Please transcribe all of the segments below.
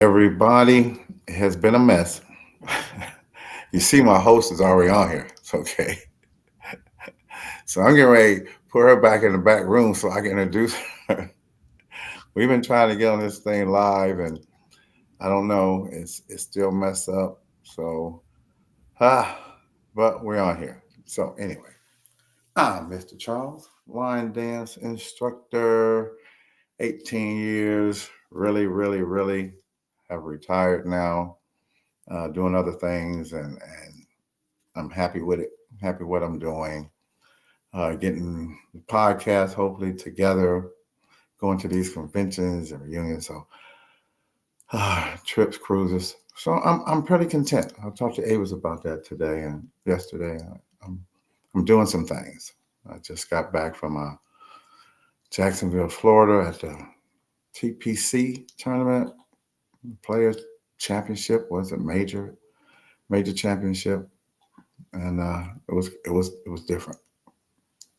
Everybody has been a mess. You see, my host is already on here. It's okay. So I'm getting ready to put her back in the back room so I can introduce her. We've been trying to get on this thing live, and I don't know, it's still messed up. So, ah, but we're on here. So anyway, I'm Mr. Charles, line dance instructor, 18 years, really have retired now, doing other things, and I'm happy with it. Happy what I'm doing. Getting the podcast hopefully together, going to these conventions and reunions. So trips, cruises. So I'm pretty content. I talked to Avis about that today and yesterday. I'm I'm doing some things. I just got back from Jacksonville, Florida, at the TPC tournament, Players Championship. Was a major championship, and it was different.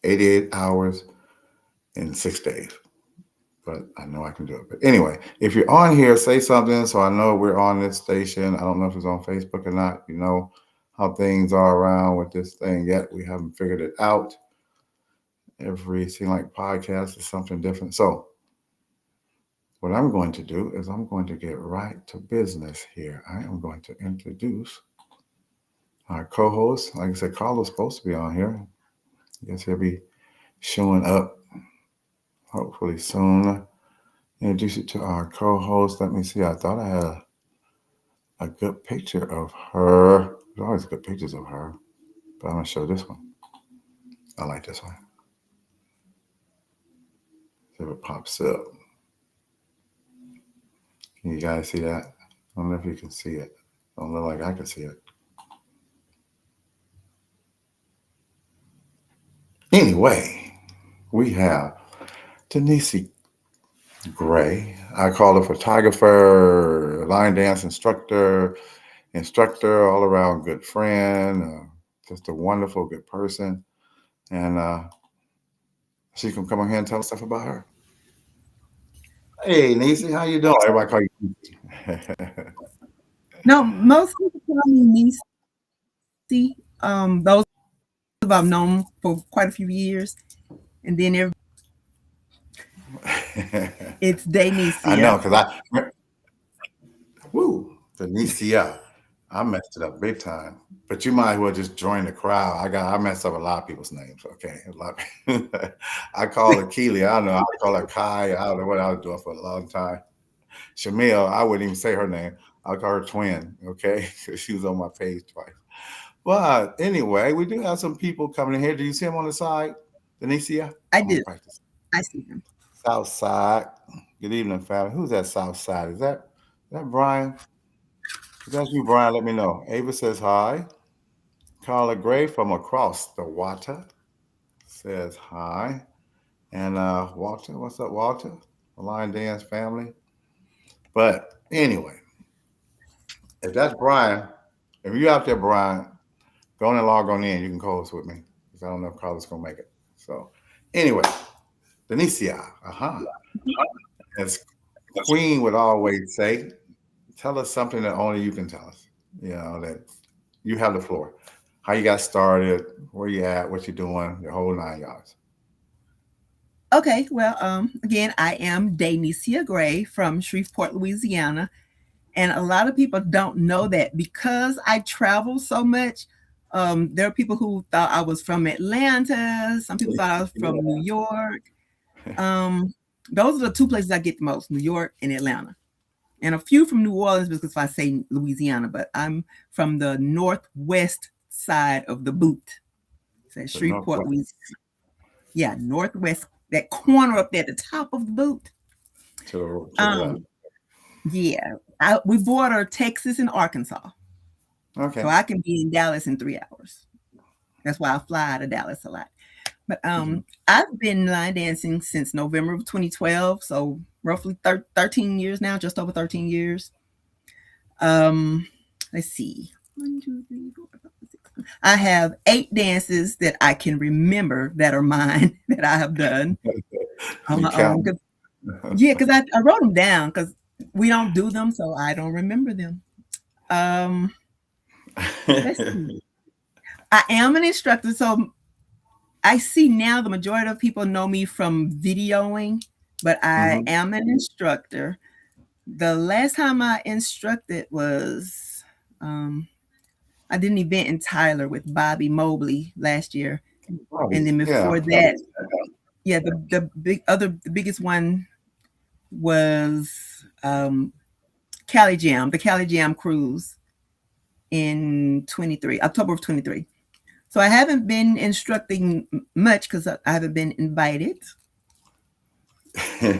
88 hours in 6 days. But I know I can do it. But anyway, if you're on here, say something so I know we're on this station. I don't know if it's on Facebook or not. You know how things are around with this thing yet. We haven't figured it out. Every seem like podcast is something different. So what I'm going to do is I'm going to get right to business here. I am going to introduce our co-host. Like I said, Carlos supposed to be on here. I guess he'll be showing up hopefully soon. Introduce you to our co-host. Let me see. I thought I had a good picture of her. There's always good pictures of her, but I'm gonna show this one. I like this one. See if it pops up. Can you guys see that? I don't know if you can see it. Don't look like I can see it. Anyway, we have Denise Gray. I call her photographer, line dance instructor, all around good friend, just a wonderful, good person. And she can come on here and tell us stuff about her. Hey, Nisi, how you doing? Everybody call you Nisi. No, most people call me Nisi. Those I've known for quite a few years, and then it's I know, Danicia. because woo, Denicia. I messed it up big time. But you might as well just join the crowd. I messed up a lot of people's names. Okay, a lot. I call her Keely. I don't know. I call her Kai. I don't know what I was doing for a long time. Shamil. I wouldn't even say her name. I call her Twin. Okay, because she was on my page twice. But anyway, we do have some people coming in here. Do you see them on the side, Denicia? I I'm gonna do. practice. I see them. South side. Good evening, family. Who's that South side? Is that Brian? If that's you, Brian, let me know. Ava says hi. Carla Gray from across the water says hi. And Walter, what's up, Walter? The Lion Dance family. But anyway, if that's Brian, if you out there, Brian, go on and log on in. You can call us with me because I don't know if Carla's gonna make it. So anyway, Denicia, as Queen would always say, tell us something that only you can tell us. You know that you have the floor. How you got started, where you at, what you doing, your whole 9 yards. Okay, well, again, I am Danicia Gray from Shreveport, Louisiana, and a lot of people don't know that because I travel so much. There are people who thought I was from Atlanta. Some people thought I was from New York. Um, those are the two places I get the most: New York and Atlanta, and a few from New Orleans because if I say Louisiana, but I'm from the northwest side of the boot. So The Shreveport, Northwest Louisiana. Yeah, northwest, that corner up there at the top of the boot. to the left. Um, yeah, we border Texas and Arkansas, Okay. so I can be in Dallas in 3 hours. That's why I fly out of Dallas a lot. But Mhm. I've been line dancing since November of 2012, so roughly 13 years now, just over 13 years. Um, let's see. One, two, three, four, five, six. I have 8 dances that I can remember that are mine that I have done on You my own. count. Yeah, because I wrote them down because We don't do them, so I don't remember them. Um, let's see. I am an instructor, so I see now the majority of people know me from videoing, but I Hmm. am an instructor. The last time I instructed was um, I did an event in Tyler with Bobby Mobley last year, and Probably, then yeah. before that, yeah, the biggest one was um, Cali Jam, the Cali Jam cruise in 23 October of 23. So I haven't been instructing much because I haven't been invited. Trying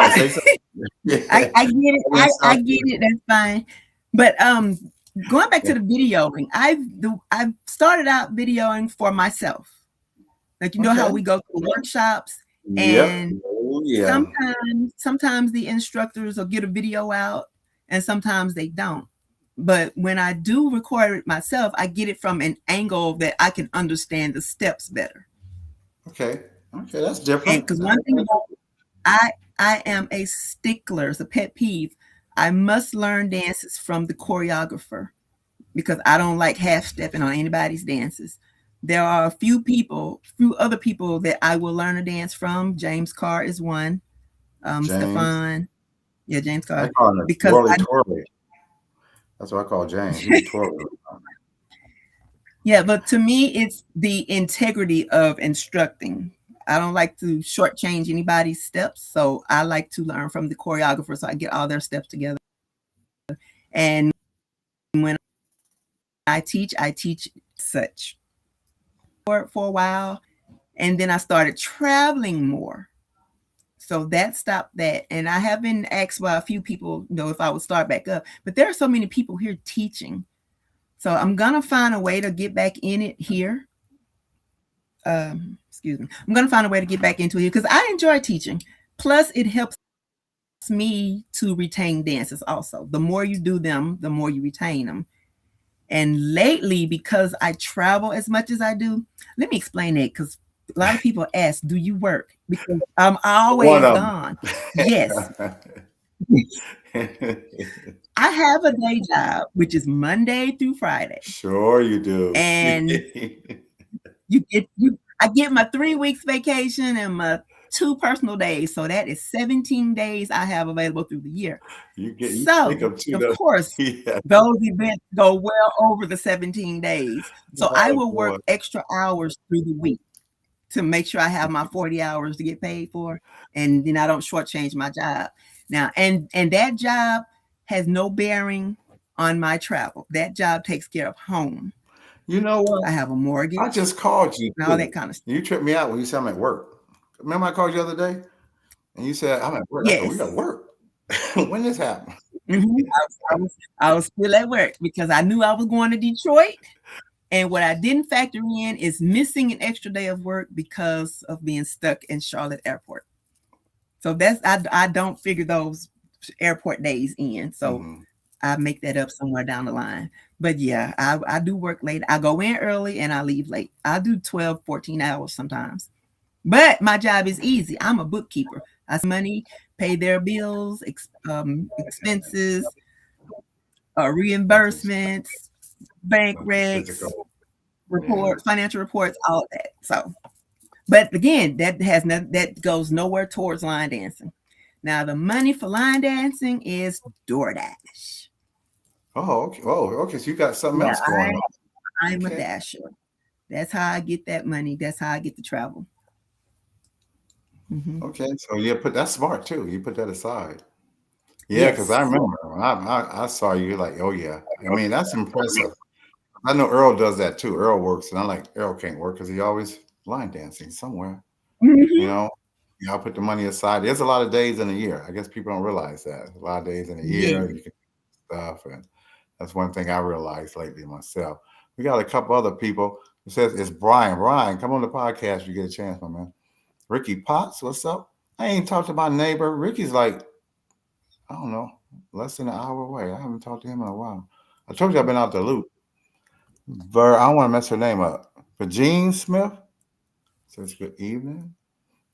to say something. Yeah. I get it. I didn't I stop get you. it. That's fine. But going back to the videoing, I've started out videoing for myself. Like you know how Okay. we go to workshops Yep. and Oh yeah. sometimes the instructors will get a video out and sometimes they don't. But when I do record it myself, I get it from an angle that I can understand the steps better. Okay. Okay, that's And different. because one thing about I I am a stickler, it's a pet peeve. I must learn dances from the choreographer because I don't like half stepping on anybody's dances. There are a few other people that I will learn a dance from. James Carr is one. James. Stefan, yeah, James I Carr, call him because twirly I twirly. That's what I call James. He be twirling. yeah, but to me, it's the integrity of instructing. I don't like to shortchange anybody's steps, so I like to learn from the choreographer, so I get all their steps together. And when I teach such for a while, and then I started traveling more. So that stopped that. And I have been asked by a few people, if I would start back up. But there are so many people here teaching. So I'm gonna find a way to get back in it here. Excuse me. I'm gonna find a way to get back into it because I enjoy teaching. Plus, it helps me to retain dances also. The more you do them, the more you retain them. And lately, because I travel as much as I do, let me explain that because a lot of people ask, do you work? Because I'm One always of gone. Yes, them. I have a day job, which is Monday through Friday. Sure you do. And I get my 3 weeks vacation and my 2 personal days. So that is 17 days I have available through the year. You take So, them to of the course, yeah. those events go well over the 17 days. So I Oh will boy. work extra hours through the week to make sure I have my 40 hours to get paid for. And then I don't shortchange my job. Now, and that job has no bearing on my travel. That job takes care of home. You know what? I have a I mortgage just called you and all too. that kind of stuff. You tripped me out when you said I'm at work. Remember I called you the other day and you said I'm at work. I said we got Yes. work. When this happened? Mhm. I was still at work because I knew I was going to Detroit. And what I didn't factor in is missing an extra day of work because of being stuck in Charlotte Airport. So I don't figure those airport days in. So Hmm. I make that up somewhere down the line. But yeah, I do work late. I go in early and I leave late. I do 12, 14 hours sometimes. But my job is easy. I'm a bookkeeper. I send money, pay their bills, expenses, Nothing's reimbursements, bank recs, physical. Yeah. reports, financial reports, all that. So, but again, that goes nowhere towards line dancing. Now, the money for line dancing is DoorDash. Oh, okay. Oh, okay. So you got something Yeah, else going on. I'm a Okay. dasher. That's how I get that money. That's how I get to travel. Hmm. Okay. So yeah, put that's smart too. You put that aside. Yeah, because I Yes. remember I saw you like, oh yeah. I mean, that's impressive. I know Earl does that too. Earl works, and I'm like, Earl can't work because he always line dancing somewhere. You Hmm. know, y'all put the money aside. There's a lot of days in a year. I guess people don't realize that. A lot of days in a Yeah. year, you can do stuff, and that's one thing I realized lately myself. We got a couple other people. It says it's Brian. Brian, come on the podcast. If you get a chance, my man. Ricky Potts, what's up? I ain't talked to my neighbor. Ricky's like, I don't know, less than an hour away. I haven't talked to him in a while. I told you I've been out the loop. I don't want to mess her name up. Virginie Smith says, good evening.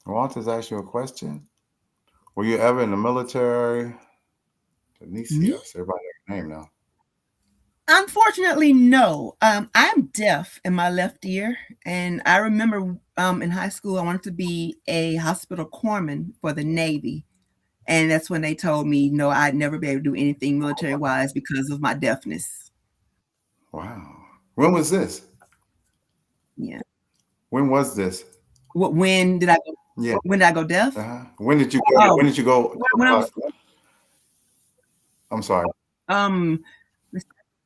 Walters asked you a question. Were you ever in the military? Me? Denicia. So everybody knows your name now. Unfortunately, no. I'm deaf in my left ear, and I remember in high school I wanted to be a hospital corpsman for the Navy, and that's when they told me no, I'd never be able to do anything military wise because of my deafness. Wow. When was this? Yeah. When was this? When did I go? Yeah. When did I go deaf? When did you go? Oh, When did you go? when I was I'm sorry. um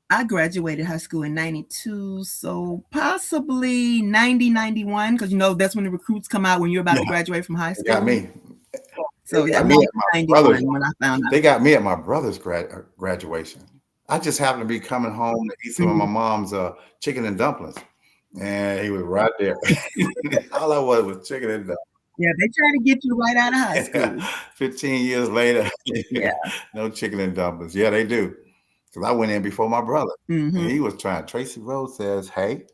I graduated high school in 92, so possibly 90, 91, because that's when the recruits come out when you're about Yeah, to graduate from high they got school. me. They So yeah, got me at my 1991 brother's. when I found out. They got me at my brother's graduation. I just happened to be coming home to eat some of my Mhm. mom's chicken and dumplings, and he was right there. All I wanted was chicken and Yeah, they try to get you right out of high dumplings. school. 15 years later, Yeah. no chicken and dumplings. Yeah, they do. Because I went in before my brother, and Mhm. he was trying. Tracy Rose says, "Hey,"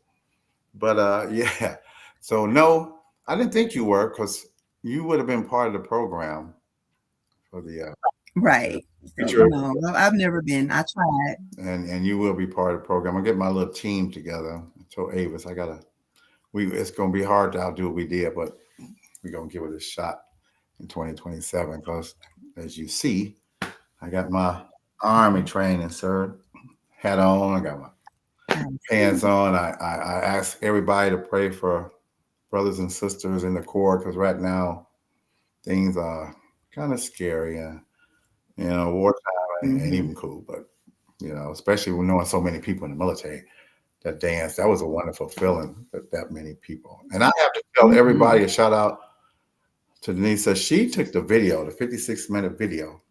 but yeah. So no, I didn't think you were because you would have been part of the program for the Right. So future, no, I've never been. I tried. and you will be part of the program. I'll get my little team together. I told Avis, I gotta. It's gonna be hard to outdo what we did, but we're gonna give it a shot in 2027 because, as you see, I got my army training, sir. Hat on. I got my I pants see. on. I ask everybody to pray for brothers and sisters in the Corps because right now things are kind of scary and wartime ain't Mhm. even cool. But especially when knowing so many people in the military that dance, that was a wonderful feeling that many people. And I have to tell everybody Mhm. a shout out to Denise. She took the video, the 56-minute video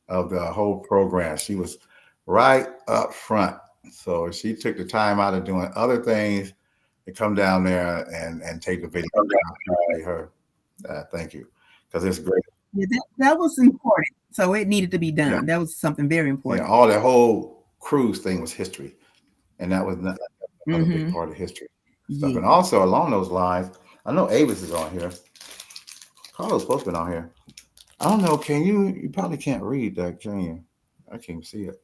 of the whole program. She was right up front. So she took the time out of doing other things to come down there and take the video. I appreciate her. Thank you. Because it's great. Yeah, that was important. So it needed to be Yeah. done. That was something very Yeah. important. All that whole cruise thing was history. And that was another big Mhm. part of history stuff. And Yeah. also along those lines, I know Avis is on here. Carlos supposed to be on here. I don't know. Can you probably can't read that, can you? I can't see it.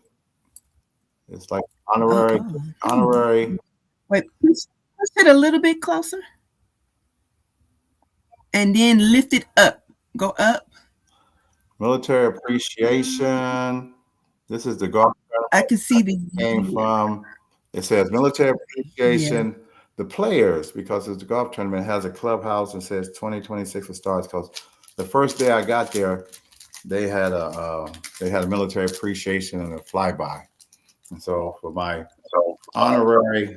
It's like honorary, Oh. honorary Wait, push it a little bit closer and then lift it up. Go up. military appreciation. This is the golf I can see the came year. from. It says military Yeah. appreciation. The players, because it's the golf tournament, has a clubhouse and says 2026 starts. Because the first day I got there, they had a military appreciation and a flyby. And so for my honorary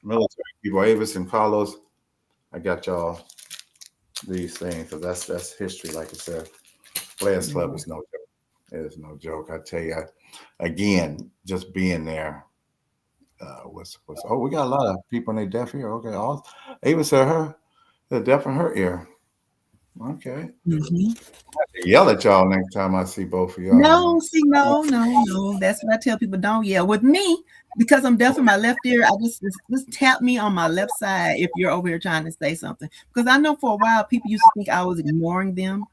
military people, Avis and Carlos, I got y'all these things. So that's history, like I said. Players Club Yeah. is no joke. It is no joke. I tell you, again, just being there was. Oh, we got a lot of people in their deaf ear. Okay, all Ava said her the deaf in her ear. Okay, Mhm. yell at y'all next time I see both of y'all. No, see, no, no, no. That's what I tell people. Don't yell with me because I'm deaf in my left ear. I just tap me on my left side if you're over here trying to say something. Because I know for a while people used to think I was ignoring them,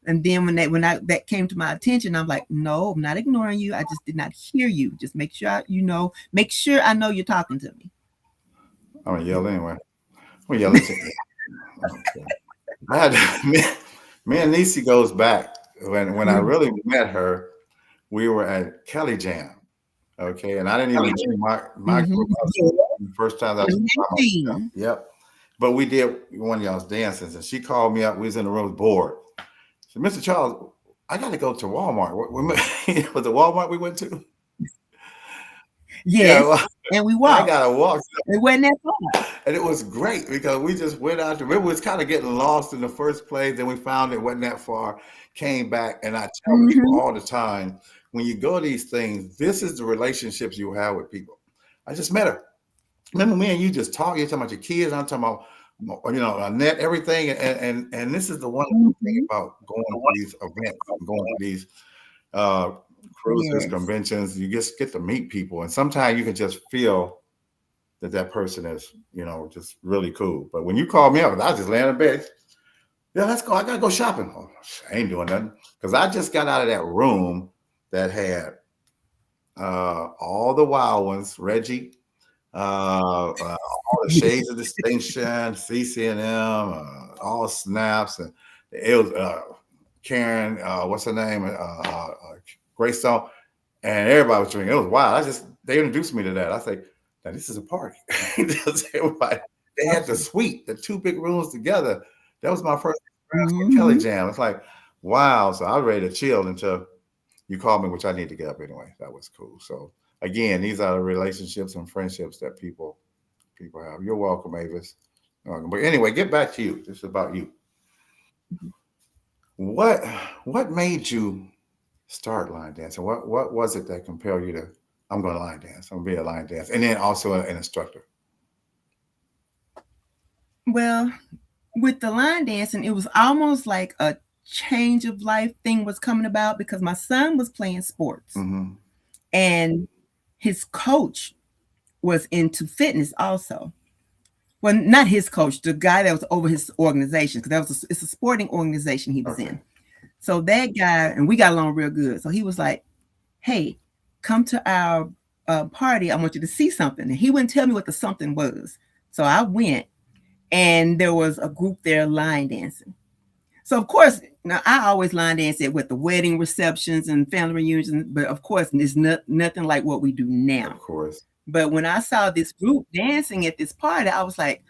and then that came to my attention, I'm like, no, I'm not ignoring you. I just did not hear you. Just make sure I know you're talking to me. I'm gonna yell anyway. I'm gonna yell at you. Okay. I had me and Nisi goes back when I really met her. We were at Kelly Jam. Okay, and I didn't even bring my Mm-hmm. group up Yeah. the first time I was by myself. 19. Yep. But we did one of y'all's dances, and she called me up. We was in the room bored. She said, Mr. Charles, I got to go to Walmart. Was it Walmart we went to? Yeah, Yes, well, and we I walked. got to walk. It wasn't that far. And it was great because we just went out. Remember, we was kind of getting lost in the first place. Then we found it wasn't that far, came back. And I tell people Mm-hmm. all the time, when you go to these things, this is the relationships you have with people. I just met her. Remember me and you just talking. You're talking about your kids. I'm talking about Annette, everything. And this is the wonderful thing Mm-hmm. about going to these events, going to these uh, cruises, Yes. conventions. You just get to meet people, and sometimes you can just feel that person is just really cool. But when you called me up, I was just laying in bed. Yeah, let's go. I gotta go shopping. Oh, I ain't doing nothing because I just got out of that room that had all the wild ones, Reggie, all the Shades of Distinction, CCNM, all snaps, and it was Karen, what's her name, Greystone, and everybody was drinking. It was wild. They introduced me to that. I say, now this is a party. Everybody, they had the suite, the two big rooms together. That was my first experience with Kelly Mm-hmm. Jam. It's like, wow. So I was ready to chill until you called me, which I need to get up anyway. That was cool. So again, these are the relationships and friendships that people have. You're welcome, Avis. You're welcome. But anyway, get back to you. This is about you. What what made you start line dancing? What was it that compelled you to? I'm going to line dance. I'm going to be a line dancer, and then also an instructor. Well, with the line dancing, it was almost like a change of life thing was coming about because my son was playing sports Mm-hmm. and his coach was into fitness also. Well, not his coach, the guy that was over his organization, because it's a sporting organization he was Okay. in. So that guy, and we got along real good. So he was like, "Hey, come to our party. I want you to see something." And he wouldn't tell me what the something was. So I went, and there was a group there line dancing. So of course, now I always line dance it with the wedding receptions and family reunions, but of course, it's nothing like what we do Of now. course. But when I saw this group dancing at this party, I was like,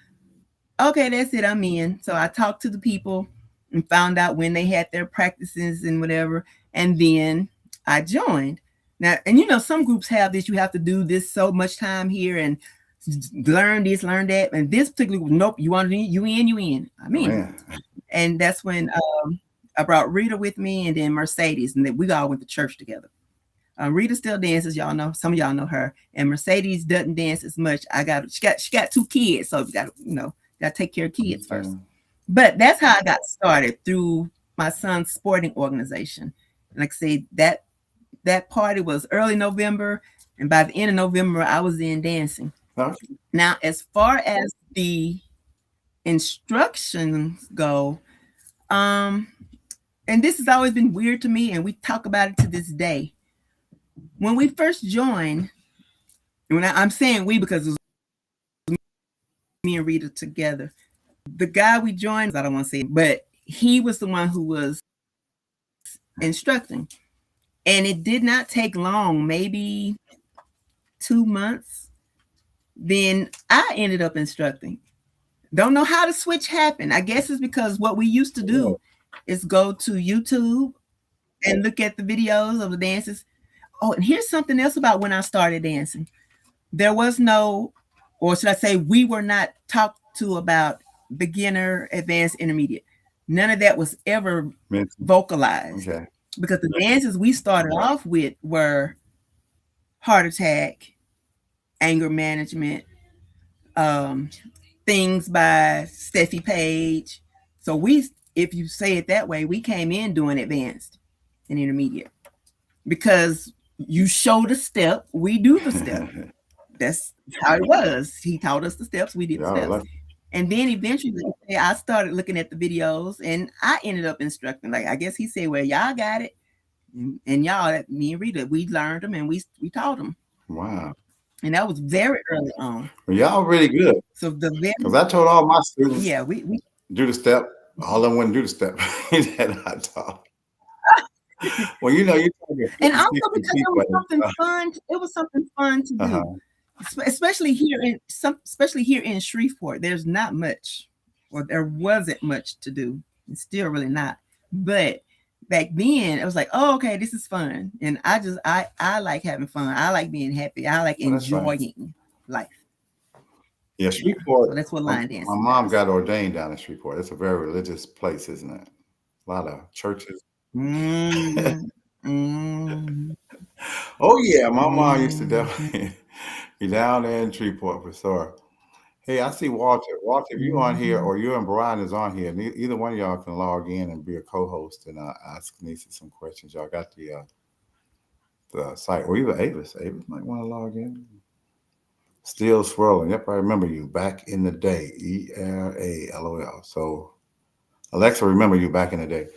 okay, that's it, I'm in. So I talked to the people and found out when they had their practices and whatever, and then I joined. Now, and some groups have this, you have to do this so much time here and learn this, learn that. And this particularly, nope, you want to, you in, I'm I'm in. in. And that's when I brought Rita with me and then Mercedes, and then we all went to church together. Rita still dances, y'all know. Some of y'all know her, and Mercedes doesn't dance as much. She got two kids, so we got to take care of kids first. Understand. But that's how I got started through my son's sporting organization. Like I say, that party was early November, and by the end of November, I was in dancing. Okay. Now, as far as the instructions go, um, and this has always been weird to me, and we talk about it to this day. When we first joined, I'm saying we because it was me and Rita together. The guy we joined, I don't want to say, but he was the one who was instructing, and it did not take long, maybe 2 months. Then I ended up instructing. Don't know how the switch happened. I guess it's because what we used to do is go to YouTube and look at the videos of the dances. Oh, and here's something else about when I started dancing. There was no, or should I say, we were not talked to about beginner, advanced, intermediate. None of that was ever Mental. vocalized Okay. because the dances we started off with were heart attack, anger management, um, things by Steffi Page. So if you say it that way, we came in doing advanced and intermediate because you show the step, we do the step. That's how it was. He taught us the steps, we did the Y'all are steps. lucky. And then eventually I started looking at the videos and I ended up instructing. Like I guess he said, well, y'all got it. And y'all, me and Rita, we learned them and we taught them. Wow. And that was very early on. Well, y'all really good. So the very Because I told all my students yeah, we do the step. All of them wouldn't do the step that I taught. Well, you're talking and 50, also 60 because people. it was something fun to do. Uh-huh. Especially here in Shreveport, there's not much, or there wasn't much to do. It's still really not. But back then, it was like, oh, okay, this is fun, and I like having fun. I like being happy. I like Well, that's right. enjoying life. Yeah, Yeah, Shreveport. so that's what My, line my dancing mom does. got ordained down in Shreveport. It's a very religious place, isn't it? A lot of churches. Mm, mm, Oh yeah, my mom used to mm, definitely be down there in Shreveport for sure. Hey, I see Walter. Walter, if you on here mm. or you and Brian is on here, either one of y'all can log in and be a co-host and ask Nisa some questions. Y'all got the site, or even Avis. Avis might want to log in. Still swirling. Yep, I remember you back in the day. ERA LOL. So Alexa, remember you back in the day.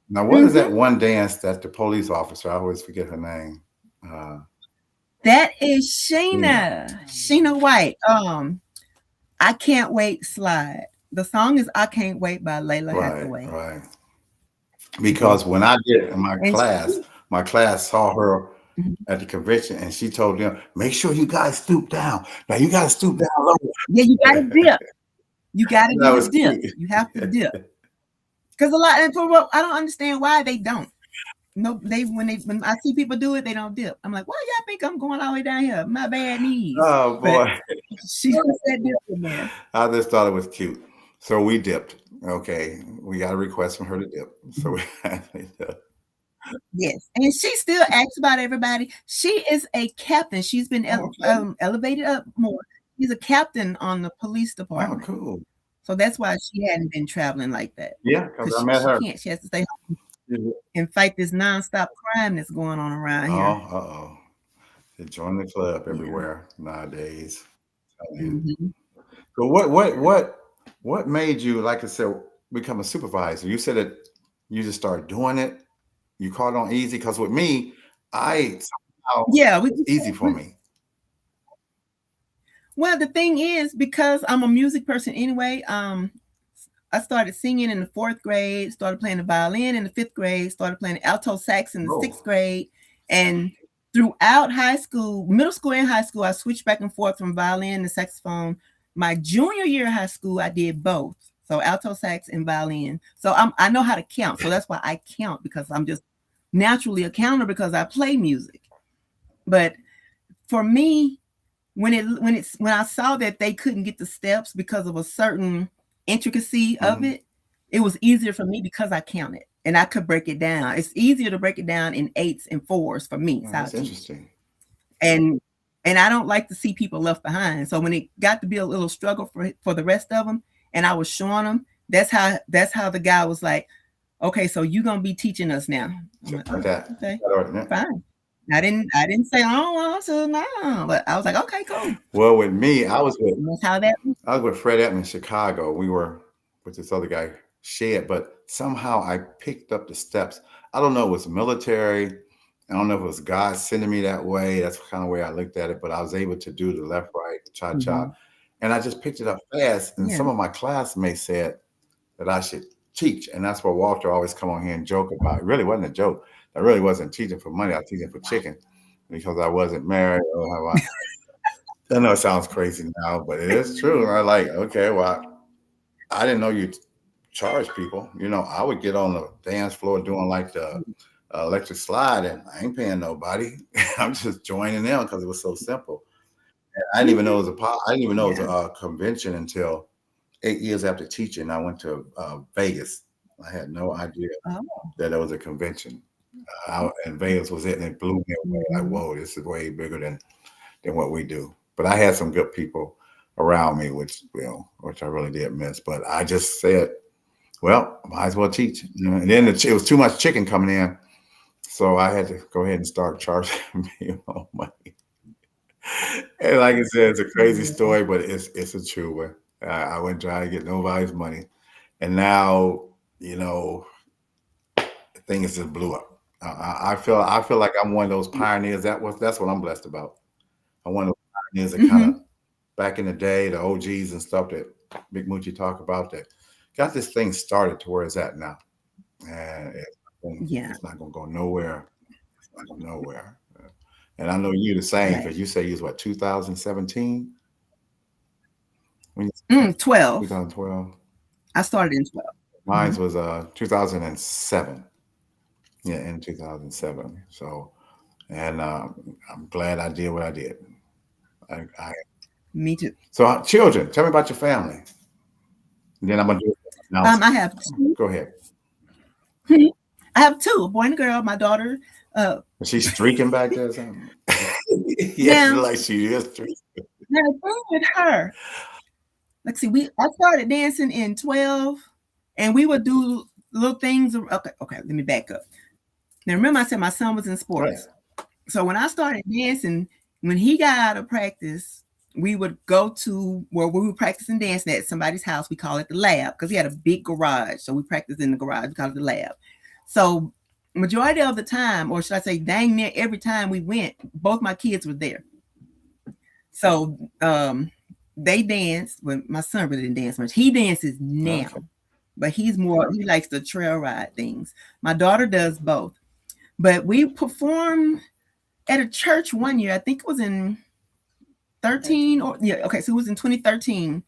Now, what is that Mm-hmm. one dance that the police officer? I always forget her name. Uh, That is Sheena. Sheena White. I Can't Wait Slide. The song is I Can't Wait by Layla Right, Hathaway. right. Yes. Because when I did in And my class saw her mhm. at the convention, and she told them, "Make sure you guys stoop down. Now you got to stoop down low." Yeah, you gotta dip. You gotta That do the was dip. cute. You have to dip. Because a lot and for what I don't understand why they don't. No, when I see people do it, they don't dip. I'm like, why y'all think I'm going all the way down here? My bad knees. Oh But boy, she put that dip in there. I just thought it was cute. So we dipped. Okay, we got a request from her to dip. So we Yes, and she still asks about everybody. She is a captain. She's been Oh, okay. elevated up more. She's a captain on the police Oh, department. cool. So that's why she hadn't been traveling like that Yeah, because because I met she her. can't. She has to stay home and fight this nonstop crime that's going on around here. Oh, uh-oh. They join the club Yeah. everywhere nowadays. I mean, Hmm. so what made you, like I said, become a supervisor? You said that you just started doing it. You caught on easy because with me, I somehow Yeah. it's easy for me. Well, the thing is, because I'm a music person anyway, I started singing in the fourth grade, started playing the violin in the fifth grade, started playing the alto sax in the Oh, sixth grade. And throughout high school, middle school and high school, I switched back and forth from violin to saxophone. My junior year of high school, I did both. So alto sax and violin. So I know how to count. So that's why I count because I'm just naturally a counter because I play music. But for me, when I saw that they couldn't get the steps because of a certain intricacy of mhm. it, it was easier for me because I counted and I could break it down. It's easier to break it down in eights and fours for me. Oh, So I that's teach, interesting. and I don't like to see people left behind. So when it got to be a little struggle for the rest of them, and I was showing them, that's how the guy was like, okay, so you're gonna be teaching us now. I'm Just like, like oh, that. okay, Yeah. fine. I didn't say I don't want to no, but I was like, okay, cool. Well, with me, And that's how that. I was with Fred Edmond in Chicago. We were with this other guy, Shed, but somehow I picked up the steps. I don't know, it was military. I don't know if it was God sending me that way. That's the kind of way I looked at it, but I was able to do the left, right, cha cha. Mhm. And I just picked it up fast. And Yeah. some of my classmates said that I should teach. And that's what Walter always come on here and joke about. It really wasn't a joke. I really wasn't teaching for money. I was teaching for chicken because I wasn't married or have I know it sounds crazy now, but it is true. I like, okay, well, I didn't know you charge people. You know, I would get on the dance floor doing like the electric slide, and I ain't paying nobody. I'm just joining them because it was so simple. And I didn't even know Mhm. it was I didn't even know it was Yeah. a convention until 8 years after teaching. I went to Vegas. I had no idea Oh. that there was a convention out in Vegas was it, and it blew me away. Like, Mhm. whoa, this is way bigger than what we do. But I had some good people around me, which I really did miss. But I just said, well, might as well teach. You know? And then it was too much chicken coming in, so I had to go ahead and start charging people money. And like I said, it's a crazy Yeah. story, but it's a true one. I wouldn't try to get nobody's money, and now you know things just blew up. I feel like I'm one of those pioneers. That's what I'm blessed about. I'm one of those pioneers that kind of Mhm. back in the day, the OGs and stuff that Big Moochie talk about that got this thing started to where it's at now. And Yeah. it's not going to go nowhere. It's not going nowhere. And I know you the same Right. because you say you was what 2017 when you 12. 2012. I started in 12. Mine Mhm. was 2007. Yeah, in 2007. So, and I'm glad I did what I did. I Me too. so children, tell me about your family. And then I'm gonna do an I announcement. have two. Go ahead. Mhm. I have two, a boy and a girl. My daughter, uh, Is she streaking back there or something? Yes, now, like she is streaking. now the thing with her, let's see, I started dancing in 12, and we would do little things. Okay, okay, let me back up. Now remember, I said my son was in Right. sports. So when I started dancing, when he got out of practice, we would go to where we were practicing dancing at somebody's house. We call it the lab because he had a big garage. So we practiced in the garage. We call it the lab. So majority of the time, or should I say dang near every time we went, both my kids were there. So they danced. Well, my son really didn't dance much. He dances now, Okay. but he likes the trail ride things. My daughter does both. But we performed at a church one year. I think it was in 13 or yeah, okay, so it was in 2013.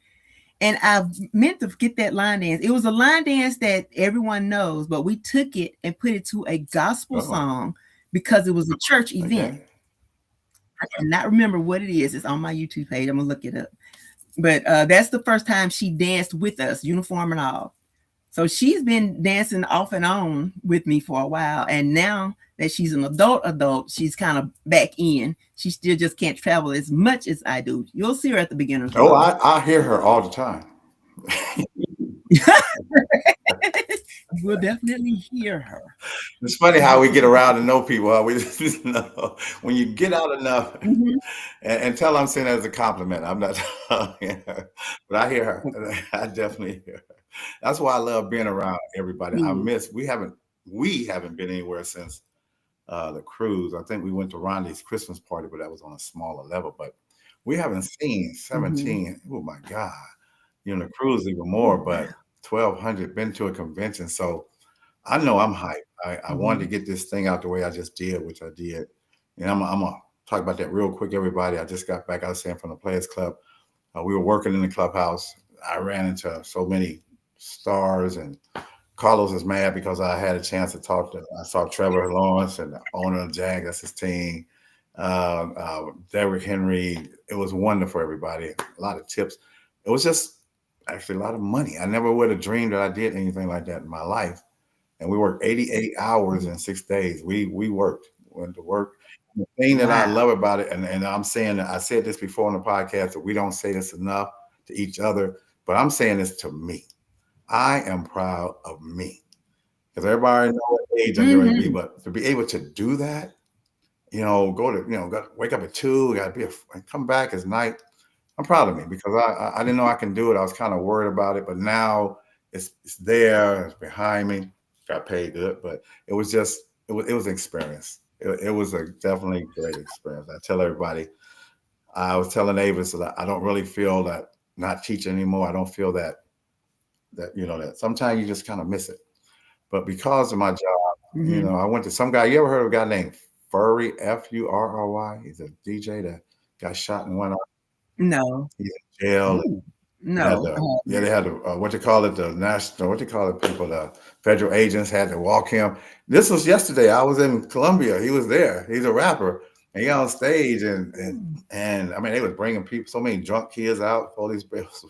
And I meant to get that line dance. It was a line dance that everyone knows, but we took it and put it to a gospel Oh, song because it was a church event. okay. I cannot remember what it is. It's on my YouTube page. I'm gonna look it up. But that's the first time she danced with us, uniform and all. So she's been dancing off and on with me for a while. And now that she's an adult, she's kind of back in. She still just can't travel as much as I do. You'll see her at the beginner's Oh, row. I hear her all the time. We'll definitely hear her. It's funny how we get around to know people. How we just know when you get out enough, Mhm. and tell I'm saying that as a compliment. I'm not, but I hear her. I definitely hear her. That's why I love being around everybody. I Mm. miss. We haven't been anywhere since the cruise. I think we went to Rondi's Christmas party, but that was on a smaller level. But we haven't seen Mhm. 17. Oh my God, the cruise even Oh, more. wow. But 1,200 been to a convention, so I know I'm hyped. I wanted to Mhm. get this thing out the way I just did, which I did. And I'm gonna talk about that real quick, everybody. I just got back. I was saying from the Players Club. We were working in the clubhouse. I ran into so many stars, and Carlos is mad because I had a chance to talk to. I saw Trevor Lawrence and the owner of Jag. That's his team. Derrick Henry. It was wonderful, everybody. A lot of tips. It was just actually a lot of money. I never would have dreamed that I did anything like that in my life, and we worked 88 hours Mhm. in 6 days. We worked, went to work. The thing that I Wow. love about it, and I'm saying that I said this before on the podcast that we don't say this enough to each other, but I'm saying this to me. I am proud of me because everybody knows what age I'm going to be, Mhm. but to be able to do that, got to wake up at 2, got to and come back as night. I'm proud of me because I didn't know I can do it. I was kind of worried about it, but now it's there, it's behind me. Got paid good, but it was an experience. It was a definitely great experience. I tell everybody. I was telling Avis that I don't really feel that not teaching anymore. I don't feel that sometimes you just kind of miss it. But because of my job, Mhm. I went to some guy. You ever heard of a guy named Furry, Furry? He's a DJ that got shot in one eye. No. He's in jail. Ooh. They had No. the yeah, they had the what you call it, the national, what you call it, people, the federal agents had to walk him. This was yesterday. I was in Colombia. He was there. He's a rapper, and he on stage, and and Mm. and I mean, they was bringing people, so many drunk kids out. Police bills.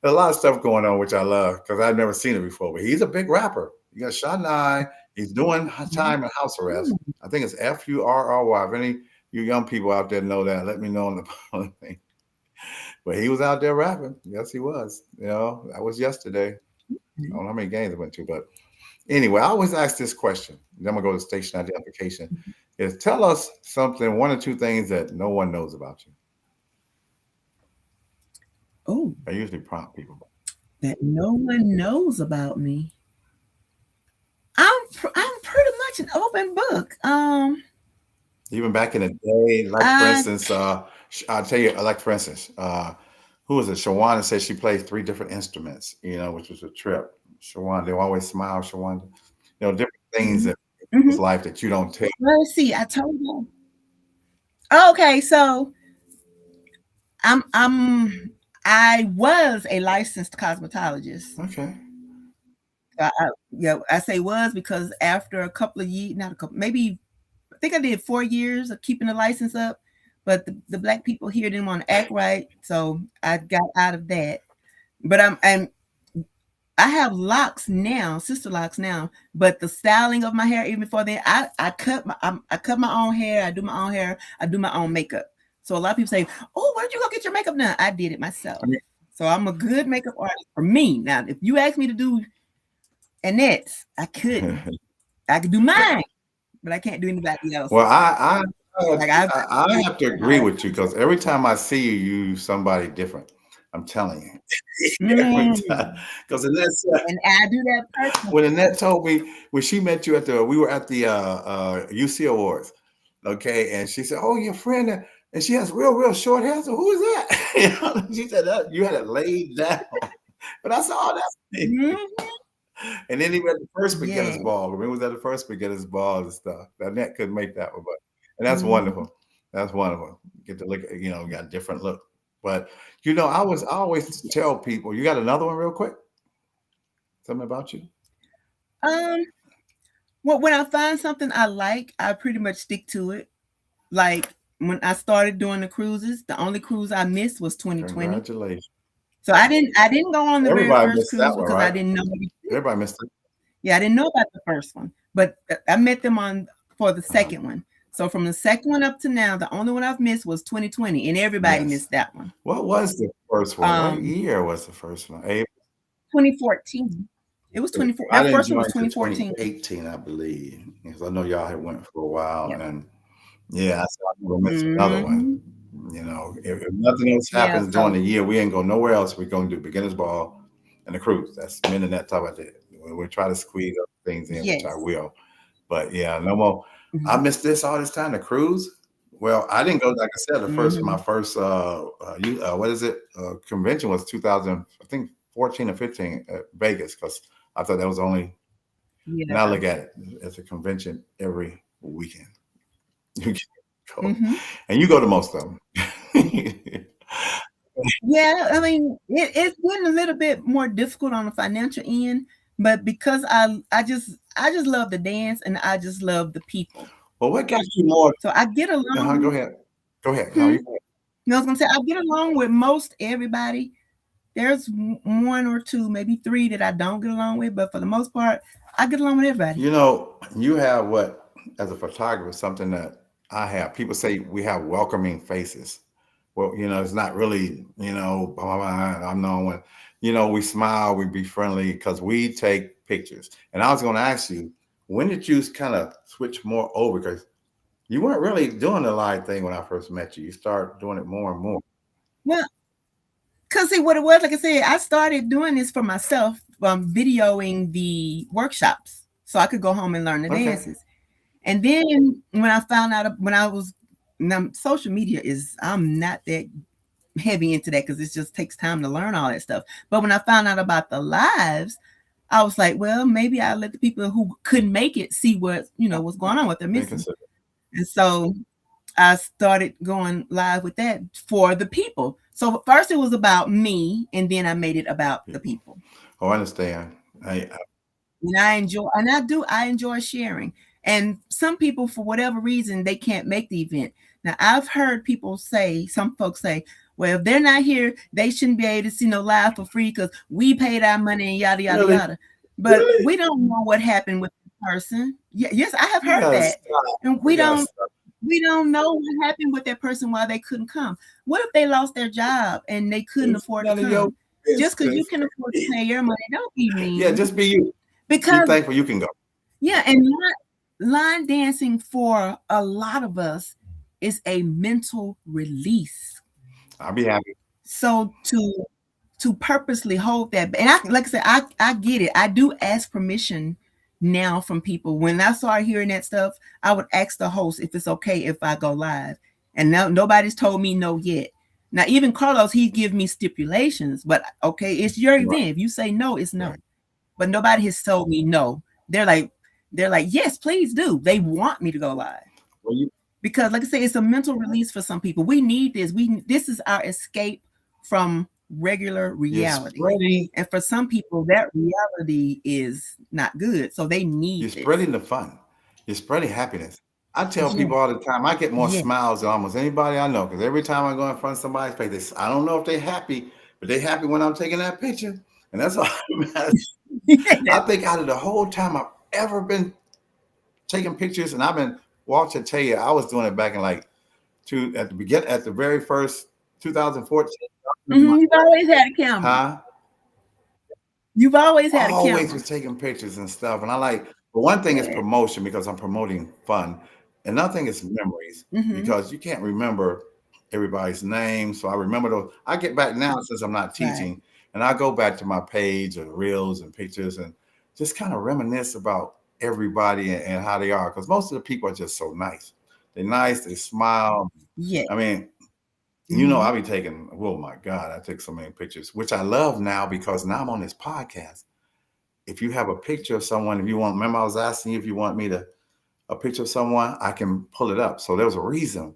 There's a lot of stuff going on, which I love because I've never seen it before. But he's a big rapper. He got shot in the eye. He's doing Mhm. time in house arrest. Mm. I think it's Furry. If any you young people out there know that, let me know in the thing. But he was out there rapping. Yes, he was. That was yesterday. I don't know how many games I went to, but anyway, I always ask this question. Then I'm gonna go to station identification. Is tell us something, one or two things that no one knows about you. Oh, I usually prompt people. that no one knows about me. I'm pretty much an open book. Even back in the day, like for I instance, I'll tell you, like for instance, who was it? Shawana said she plays 3 different instruments, which was a trip. Shawana, they always smile, Shawana. Different things Mhm. that Mhm. was life that you don't tell. Let's see. I told you. Okay, so I was a licensed cosmetologist. Okay. Yeah, I say was because after a couple of years, not a couple, maybe I think I did 4 years of keeping the license up, but the black people here didn't want to act right, so I got out of that. But I have locks now, sister locks now. But the styling of my hair, even before then, I cut my own hair. I do my own hair. I do my own makeup. So a lot of people say, "Oh, where'd you go get your makeup done?" I did it I myself. mean, So I'm a good makeup artist for me. Now, if you ask me to do Annette's, I couldn't. I could do mine, but I can't do anybody well, else's. Like I've I have to and agree all that with you kind of stuff. because every time I see you, you somebody different. I'm telling you, every time. Mm. Because Annette, And I do that when purposely. Annette told me when she met you at the, we were at the UC Awards, okay, and she said, "Oh, your friend," and she has real short hair. So who is that? You know, she said that you had it laid down, but I said, "Oh, that's me." Mhm. And then he was at the first beginner's Yeah. ball. Remember, he was at the first beginner's ball and stuff. Annette couldn't make that one, but and that's Mhm. wonderful. That's wonderful. Get to look at, got a different look. But I always tell people, you got another one real quick? Something about you? Um, well, when I find something I like, I pretty much stick to it. Like when I started doing the cruises, the only cruise I missed was 2020. Congratulations. So I didn't go on the very Everybody first missed that cruise one, because I right? didn't know. Everybody missed it. Yeah, I didn't know about the first one, but I met them on for the Uh-huh. second one. So from the second one up to now, the only one I've missed was 2020, and everybody Yes. missed that one. What was the first one? What Um, year was the first one? 2014. It was 24. I That didn't first one join was until 2014. 2018, I believe, because I know y'all had went for a while, Yep. and yeah, so I never missed another one. Hmm. If nothing else Yeah. happens during So. the year, we ain't go nowhere else. We're gonna do beginners ball and the cruise. That's me and that talk about it. We try to squeeze other things in, which I Yes. will. But yeah, no more. I Hmm. missed this all this time. The cruise. Well, I didn't go. Like I said, my Hmm. first what is it? Convention was 2000, I think 14 or 15 at Vegas, because I thought that was only. Yeah. Now look at it. It's a convention every weekend. You can go, Hmm. and you go to most of them. Yeah. I mean, it's been a little bit more difficult on the financial end, but because I just love the dance and I just love the people, Well, what got you more? so I get Go along. ahead. Go ahead. No, Hmm? you go ahead. I was gonna say I get along with most everybody. There's one or two, maybe three that I don't get along with, but for the most part, I get along with everybody. You have what, as a photographer, something that I have. People say we have welcoming faces. Well, it's not really, blah, blah, blah, I'm known when, we smile, we be friendly because we take pictures. And I was going to ask you, when did you kind of switch more over? Because you weren't really doing the live thing when I first met you. You start doing it more and more. Well, cause see what it was, like I said, I started doing this for myself, videoing the workshops, so I could go home and learn the Okay. dances. And then when I found out, when I was now social media is, I'm not that heavy into that because it just takes time to learn all that stuff. But when I found out about the lives, I was like, well, maybe I'll let the people who couldn't make it see what's going on, what they're Then missing. consider. And so I started going live with that for the people. So first it was about me, and then I made it about the People. people. Oh, I understand. I And I enjoy sharing. And some people, for whatever reason, they can't make the event. Now I've heard some folks say, well, if they're not here, they shouldn't be able to see no live for free because we paid our money and yada yada really, yada. But really, we don't know what happened with the person. Yes, I have you heard gotta that. stop. And We we gotta don't stop. we don't know what happened with that person why they couldn't come. What if they lost their job and they couldn't It's afford to none of your come? Just because you business. can afford to pay your money, don't be Yeah, mean. just be you. Be Because thankful you can go. yeah, and line dancing for a lot of us is a mental release. I'll be happy. So to purposely hold that, and like I said, I get it. I do ask permission now from people. When I started hearing that stuff, I would ask the host if it's okay if I go live, and now nobody's told me no yet. Now even Carlos, he give me stipulations, but okay, it's your Right, event. If you say no, it's no. right. But nobody has told me no. They're like they're like, yes, please do. They want me to go live Well, because, like I say, it's a mental release for some people. We need this. This is our escape from regular you're reality, spreading, and for some people, that reality is not good. So they need you're this. spreading the fun. You're spreading happiness. I tell Yeah, people all the time, I get more yeah. smiles than almost anybody I know. Because every time I go in front of somebody's face, I don't know if they're happy, but they're happy when I'm taking that picture. And that's all that matters. I think out of the whole time I've ever been taking pictures, and I've been watching, tell you, I was doing it back in like at the very first 2014. You've always had a camera. Huh? You've always had a Always camera. was taking pictures and stuff. And I like, but one thing is Yeah. promotion because I'm promoting fun. And nothing is memories Mm-hmm. because you can't remember everybody's name. So I remember those. I get back now since I'm not Right. teaching, and I go back to my page of reels and pictures and just kind of reminisce about everybody and how they are. Because most of the people are just so nice. They're nice. They smile. Yeah. I mean, Mm-hmm. I be taking. Oh my God, I take so many pictures, which I love now because now I'm on this podcast. If you have a picture of someone, if you want, remember I was asking you if you want me to a picture of someone, I can pull it up. So there was a reason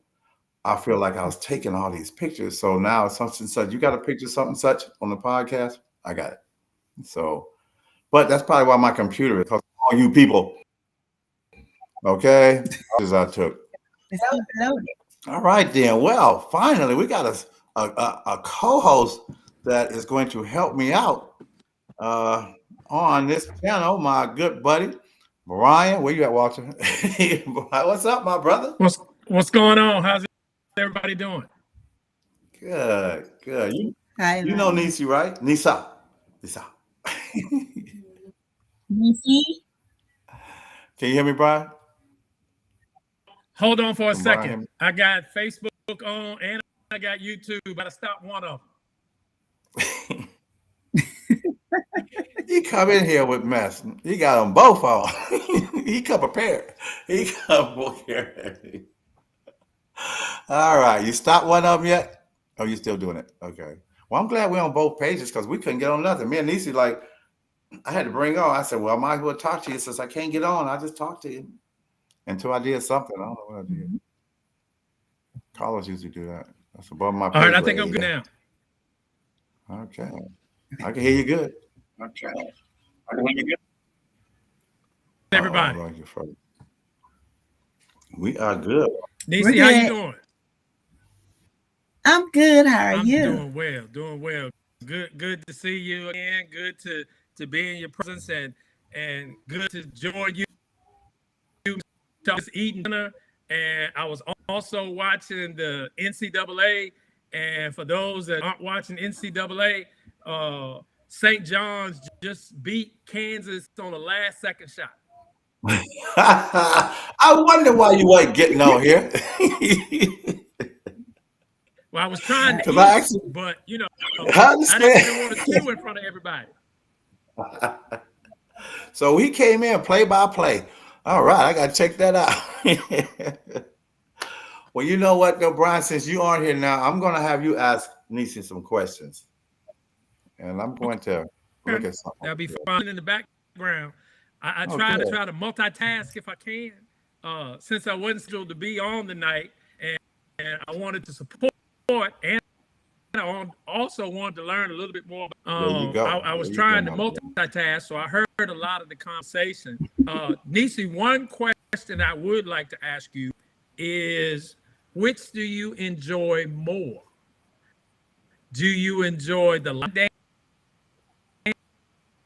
I feel like I was taking all these pictures. So now something such, you got a picture of something such on the podcast? I got it. So, but that's probably why my computer is because all you people, okay? As I took. It's keep it loaded. All right, then. Well, finally, we got a co-host that is going to help me out uh, on this channel. My good buddy, Brian. Where you at, Walter? What's up, my brother? What's going on? How's everybody doing? Good, good. Hi, You know Lion. Nisi, right? Nisa. You see? Can you hear me, Brian? Hold on for a Can Brian second. hear me? I got Facebook on and I got YouTube. I gotta stop one of them. He come in here with mess. He got them both on. He come prepared. He come prepared. All right. You stopped one of them yet? Oh, you still doing it? Okay. Well, I'm glad we're on both pages because we couldn't get on nothing. Me and Nisi, like, I had to bring on. I said, well, I might as well talk to you since I can't get on. I just talked to you until I did something. I don't know what I did. Callers usually do that. That's above my All pay right, I think I'm grade. good now. Okay. I can hear you good. Okay. I can hear you good. Everybody. We are good. Nisi, how you doing? I'm good. How are I'm you? doing well. Good to see you again. Good to be in your presence and good to join you. I was eating dinner and I was also watching the NCAA. And for those that aren't watching NCAA, St. John's just beat Kansas on the last second shot. I wonder why you weren't getting on here. Well, I was trying to I eat, actually, but I I understand. didn't want to chew in front of everybody. So he came in play by play. All right, I got to check that out. Well, you know what, though, Brian, since you aren't here now, I'm going to have you ask Nisi some questions. And I'm going to look at something. That'll be fun in the background. I try to multitask if I can. Since I wasn't scheduled to be on tonight, and I wanted to support, and I also wanted to learn a little bit more. There you go. I was trying to multitask, so I heard a lot of the conversation. Nisi, one question I would like to ask you is, which do you enjoy more? Do you enjoy the line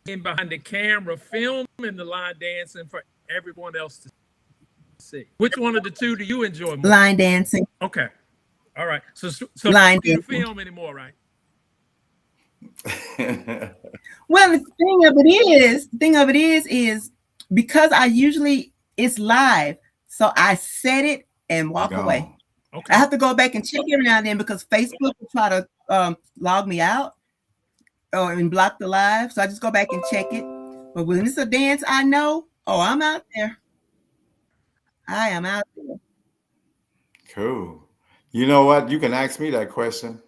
dancing behind the camera, filming the line dancing for everyone else to see? Which one of the two do you enjoy more? Line dancing. Okay. All right. So line you don't film anymore, right? Well, the thing of it is because I usually it's live, so I set it and walk away. Okay. I have to go back and check every now and then because Facebook will try to log me out and block the live. So I just go back and check it. But when it's a dance I know, I'm out there. I am out there. Cool. You know what? You can ask me that question.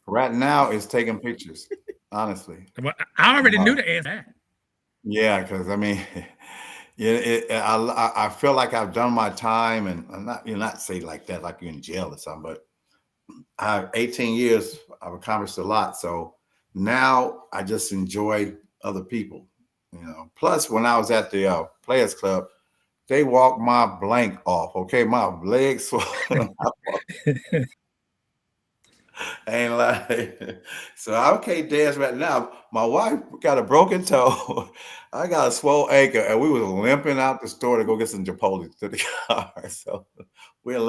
Right now, it's taking pictures, honestly. Well, I already knew the answer. Yeah, because I mean, I feel like I've done my time, and I'm not say like that, like you're in jail or something. But I have 18 years. I've accomplished a lot, so now I just enjoy other people. Plus, when I was at the Players Club, they walked my blank off. Okay, my legs swollen. Ain't like so I can't dance right now. My wife got a broken toe. I got a swollen ankle, and we was limping out the store to go get some Chipotle to the car. So we're a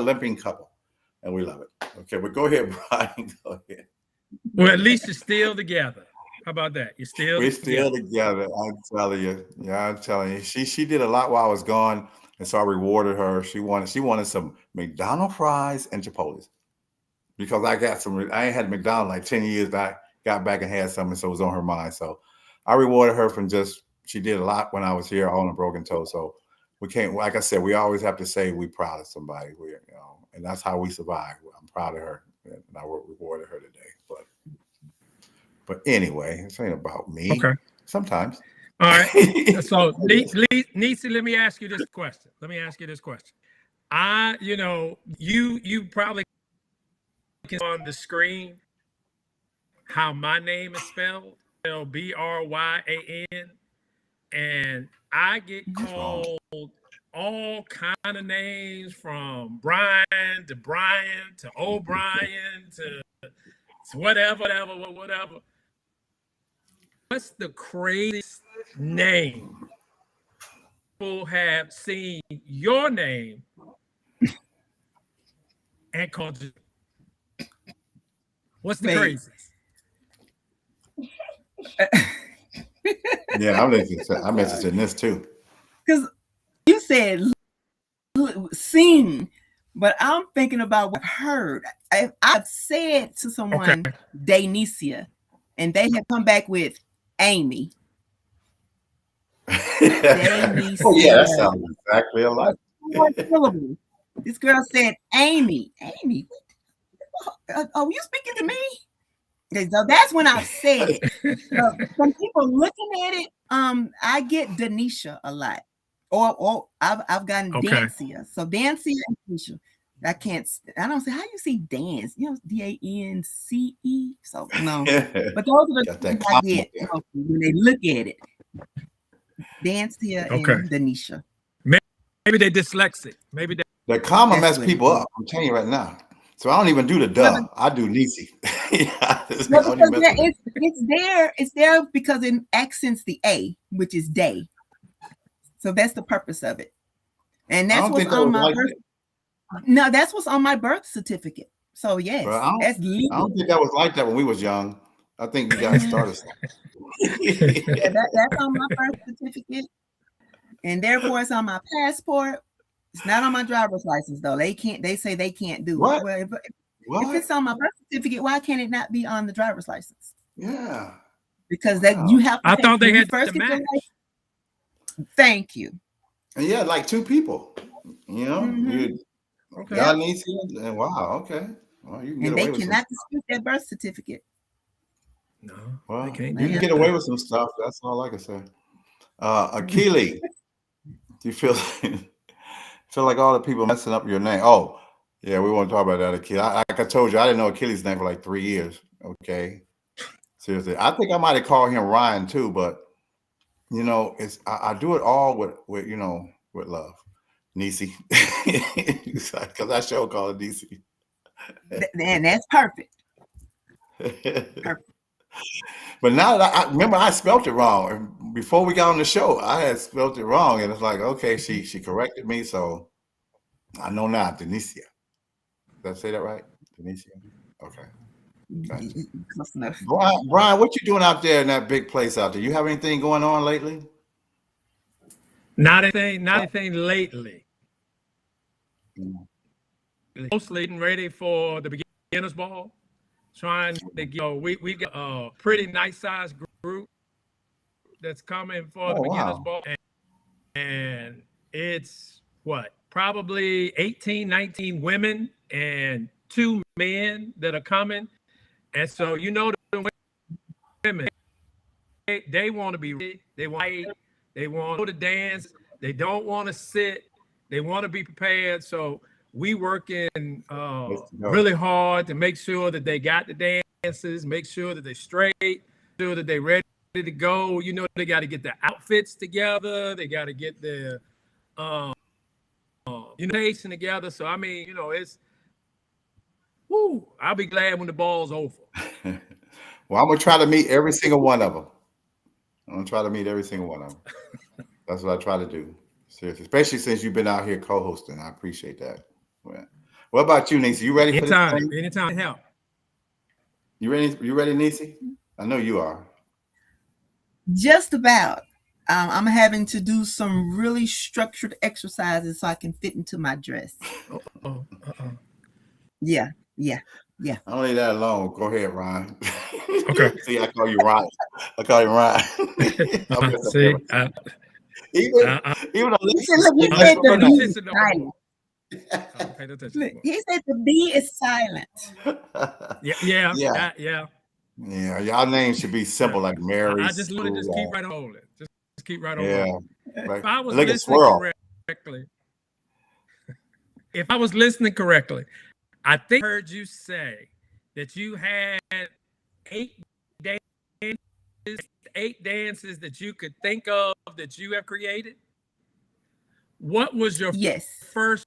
limping couple, and we love it. Okay, but go ahead, Brian. Go ahead. Well, at least you're still together. How about that? We're still together. I'm telling you. Yeah, I'm telling you. She did a lot while I was gone. And so I rewarded her. She wanted some McDonald's fries and Chipotle because I got some. I ain't had McDonald's like 10 years. I got back and had something, so it was on her mind. So I rewarded her from just. She did a lot when I was here on a broken toe. So we can't. Like I said, we always have to say we proud of somebody. And that's how we survive. I'm proud of her, and I rewarded her today. But anyway, this ain't about me. Okay. Sometimes. All right. So, Neica, let me ask you this question. You probably can on the screen how my name is spelled, Bryan, and I get called all kind of names from Brian to O'Brien to whatever. What's the craziest name people have seen your name and called you? What's the craziest? Yeah, I'm interested in this too. Because you said seen, but I'm thinking about what I've heard. I've said to someone, Deicia, and they have come back with Amy. Deicia. Oh, yeah, that sounds exactly alike. This girl said, Amy. Are you speaking to me? So that's when I said it. When people looking at it, I get Denisha a lot, or I've gotten Dancia. So Dancia and Denisha. I don't say how you see dance. Dance. So no, but those are the things I get when they look at it. Dancia and Denisha. Maybe they're dyslexic. Maybe the comma mess people up. I'm telling you right now. So I don't even do the duh. I do Nisi. It's there. It's there because it accents the A, which is day. So that's the purpose of it. And that's what's on my birth. No, that's what's on my birth certificate. So yes, that's legal. I don't think that was like that when we was young. I think you guys started. That's on my birth certificate, and therefore it's on my passport. It's not on my driver's license though. They say they can't do it. Well, if it's on my birth certificate, why can't it not be on the driver's license? Yeah, because you have. I thought they had first match. Thank you. And yeah, like two people. Y'all need to. And wow, okay. Well, you can get away with cannot dispute that birth certificate. No, well, you can get away with some stuff. That's all I can say. Akili, do you feel like all the people messing up your name? Oh, yeah, we want to talk about that, Akili. Like I told you, I didn't know Akili's name for like 3 years. Okay, seriously, I think I might have called him Ryan too, but it's I do it all with love. Nisi, because I sure call it Nisi. And that's perfect. But now that I remember, I spelled it wrong. And before we got on the show, I had spelled it wrong, and it's like, okay, she corrected me, so I know now. Denicia. Did I say that right? Denicia. Okay. Gotcha. Brian, what you doing out there in that big place out there? You have anything going on lately? Not anything lately. Mostly getting ready for the beginners ball. Trying to we got a pretty nice sized group that's coming for the beginners ball, and it's probably 18, 19 women and 2 men that are coming, and so the women they want to be ready. They want to dance. They don't want to sit. They want to be prepared. So we working really hard to make sure that they got the dances, make sure that they're straight, sure that they're ready to go. They got to get the outfits together. They got to get their invitation together. So I mean, it's I'll be glad when the ball's over. Well, I'm gonna try to meet every single one of them. That's what I try to do. Seriously, especially since you've been out here co-hosting. I appreciate that. What about you, Nisi? You ready for this? Anytime help. You ready, Nisi? I know you are. Just about. I'm having to do some really structured exercises so I can fit into my dress. Oh, Yeah, yeah, yeah. I don't need that alone. Go ahead, Ryan. okay. See, I call you Ryan. I call you Ryan. I mess up See, everything. Even I, even though He said, Lisa look, he said said the pay no B is attention no more. silent. Pay no attention Look, no more. he said the B is silent. Yeah, yeah, yeah, yeah, yeah. Y'all names should be yeah. simple like Mary, I just want to Sue. just keep right on rolling. Just keep right on Yeah, rolling. like If I was look at listening Swirl. correctly, if I was listening correctly, I think I heard you say that you had 8 dances, 8 dances that you could think of that you have created. What was your Yes. first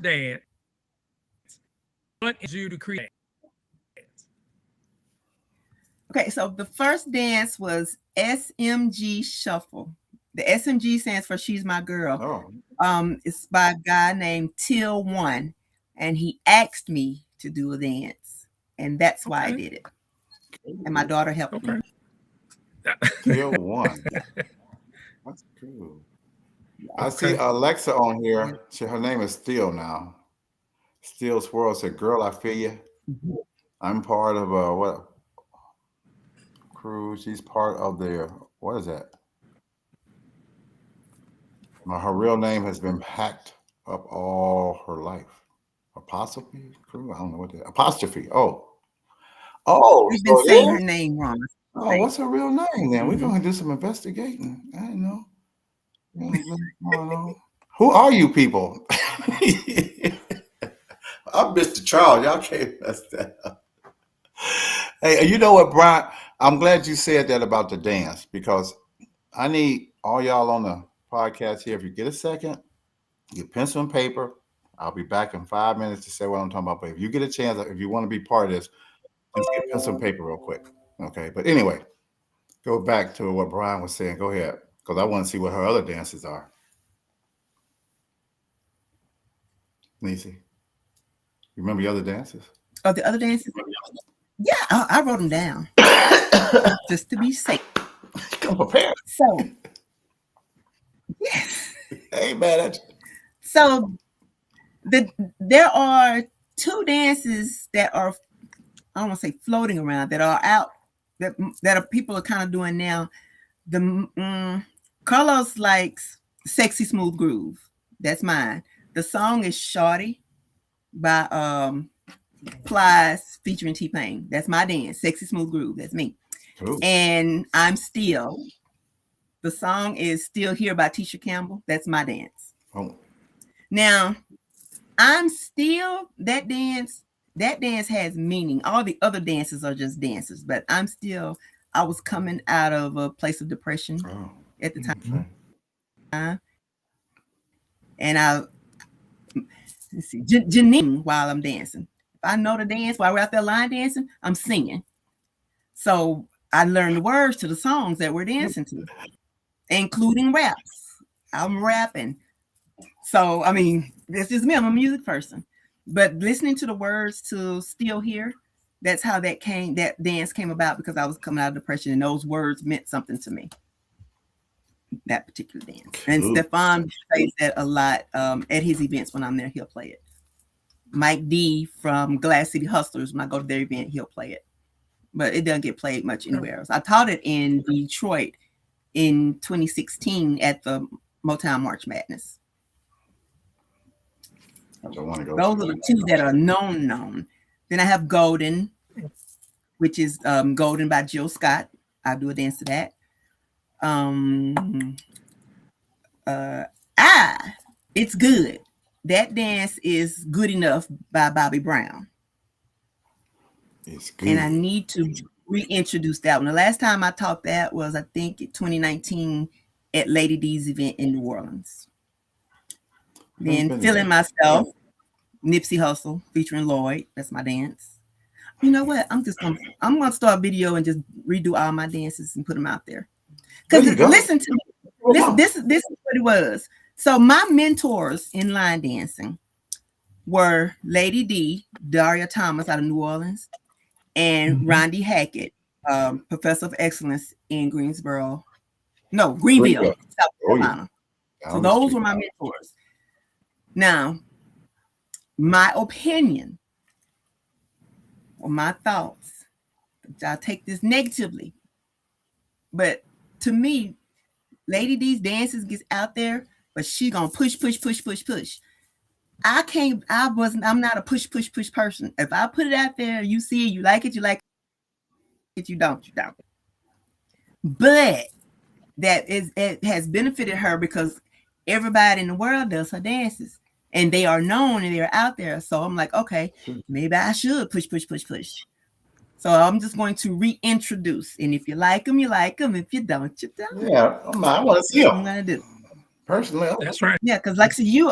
dance? What is you to create? Okay, so the first dance was SMG Shuffle. The SMG stands for She's My Girl. It's by a guy named Till One, and he asked me to do a dance, and that's why I did it. And my daughter helped me. Till One. That's cool. I see Alexa on here. Her name is Steel now. Steel Swirl said, "Girl, I feel you. I'm part of what crew? She's part of the what is that? Her real name has been hacked up all her life. Apostrophe crew? I don't know what that apostrophe. Oh, We've been so it saying her is? name wrong. Oh, what's her real name then? We're Mhm. gonna do some investigating. I didn't know. Who are you people? I'm Mr. Charles. Y'all can't mess that up. Hey, you know what, Brian? I'm glad you said that about the dance because I need all y'all on the podcast here. If you get a second, get pencil and paper. I'll be back in 5 minutes to say what I'm talking about. But if you get a chance, if you want to be part of this, just get pencil and paper real quick. Okay. But anyway, go back to what Brian was saying. Go ahead. Because I want to see what her other dances are. Nisi, you remember your other dances? Oh, the other dances? Yeah, I wrote them down just to be safe. Come prepared. So, yes. Hey, man. So there are two dances that are, I don't want to say floating around, that are out, that are people are kind of doing now. The Carlos likes Sexy Smooth Groove. That's mine. The song is Shorty by Plies featuring T-Pain. That's my dance. Sexy Smooth Groove. That's me. Ooh. And I'm Still. The song is Still Here by Tisha Campbell. That's my dance. Oh. Now, I'm Still, that dance has meaning. All the other dances are just dances, but I'm Still, I was coming out of a place of depression at the time. Okay. And let's see, Janine while I'm dancing. If I know the dance while we're out there line dancing, I'm singing. So I learned the words to the songs that we're dancing to, including raps. I'm rapping. So, I mean, this is me. I'm a music person. But listening to the words to Still Here, that's how that dance came about, because I was coming out of depression and those words meant something to me. That particular dance. And Stefan plays that a lot at his events. When I'm there, he'll play it. Mike D from Glass City Hustlers, when I go to their event, he'll play it. But it doesn't get played much anywhere else. I taught it in Detroit in 2016 at the Motown March Madness. Those are the two that are known. Then I have Golden, which is Golden by Jill Scott. I'll do a dance to that. It's Good. That dance is Good Enough by Bobby Brown. It's good. And I need to reintroduce that one. The last time I taught that was, I think, 2019 at Lady D's event in New Orleans. Then Feeling Myself, Nipsey Hussle featuring Lloyd. That's my dance. You know what? I'm gonna start a video and just redo all my dances and put them out there. Because listen to me. This is what it was. So my mentors in line dancing were Lady D, Daria Thomas out of New Orleans, and Rondi Hackett, Professor of Excellence in Greensboro, No, Greenville, Greenville. South Oh yeah, Carolina. So down the those street. were my mentors. Now, my opinion or my thoughts, I take this negatively, but to me, Lady D's dances gets out there, but she gonna push, push, push, push, push. I can't. I'm not a push, push, push person. If I put it out there, you see it, you like it, you like it, you don't, you don't. But it has benefited her because everybody in the world does her dances, and they are known and they're out there. So I'm like, okay, maybe I should push, push, push, push. So I'm just going to reintroduce, and if you like them, you like them. If you don't, you don't. Yeah, I want to see I'm them gonna do. personally. That's right. Yeah, because like I said, a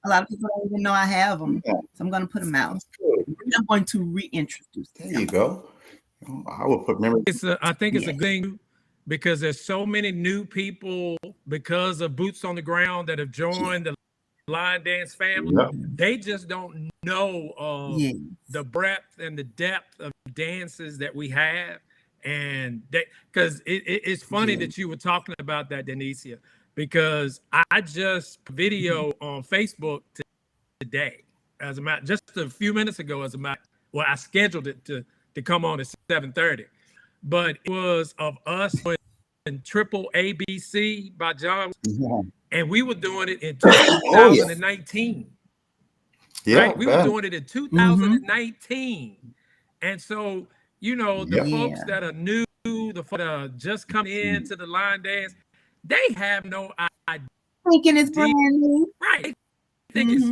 lot of people don't even know I have them. Yeah. So I'm gonna put them out. That's good. I'm going to reintroduce them. There you go. I will put memory. I think it's a good thing because there's so many new people because of boots on the ground that have joined the line dance family. Yep. They just don't know of the breadth and the depth of dances that we have. And because it's funny that you were talking about that, Denicia, because I just video on Facebook today, as a matter, just a few minutes ago, as a matter. Well, I scheduled it to come on at 7:30, but it was of us in Triple ABC by John, and we were doing it in 2019. Yeah, right? We were doing it in 2019, and so the folks that are new, the folks that are just coming into the line dance, they have no idea. Thinking it's brand new, right? They think it's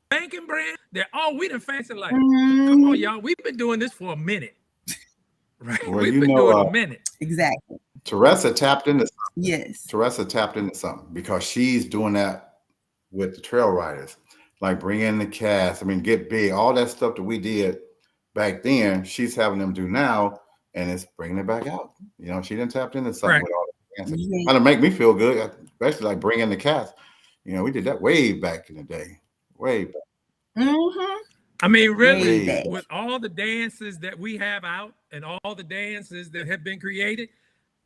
spanking brand. They're we done fancy like, come on, y'all. We've been doing this for a minute. Right. Well, we've been doing a minute. Exactly. Teresa tapped into something. Yes. Teresa tapped into something because she's doing that with the trail riders, like bring in the cast. I mean, get big, all that stuff that we did back then. She's having them do now, and it's bringing it back out. She didn't tap into something with all the dancing. Kind of make me feel good, especially like bringing the cast. We did that way back in the day, way back. I mean, really, with all the dances that we have out and all the dances that have been created,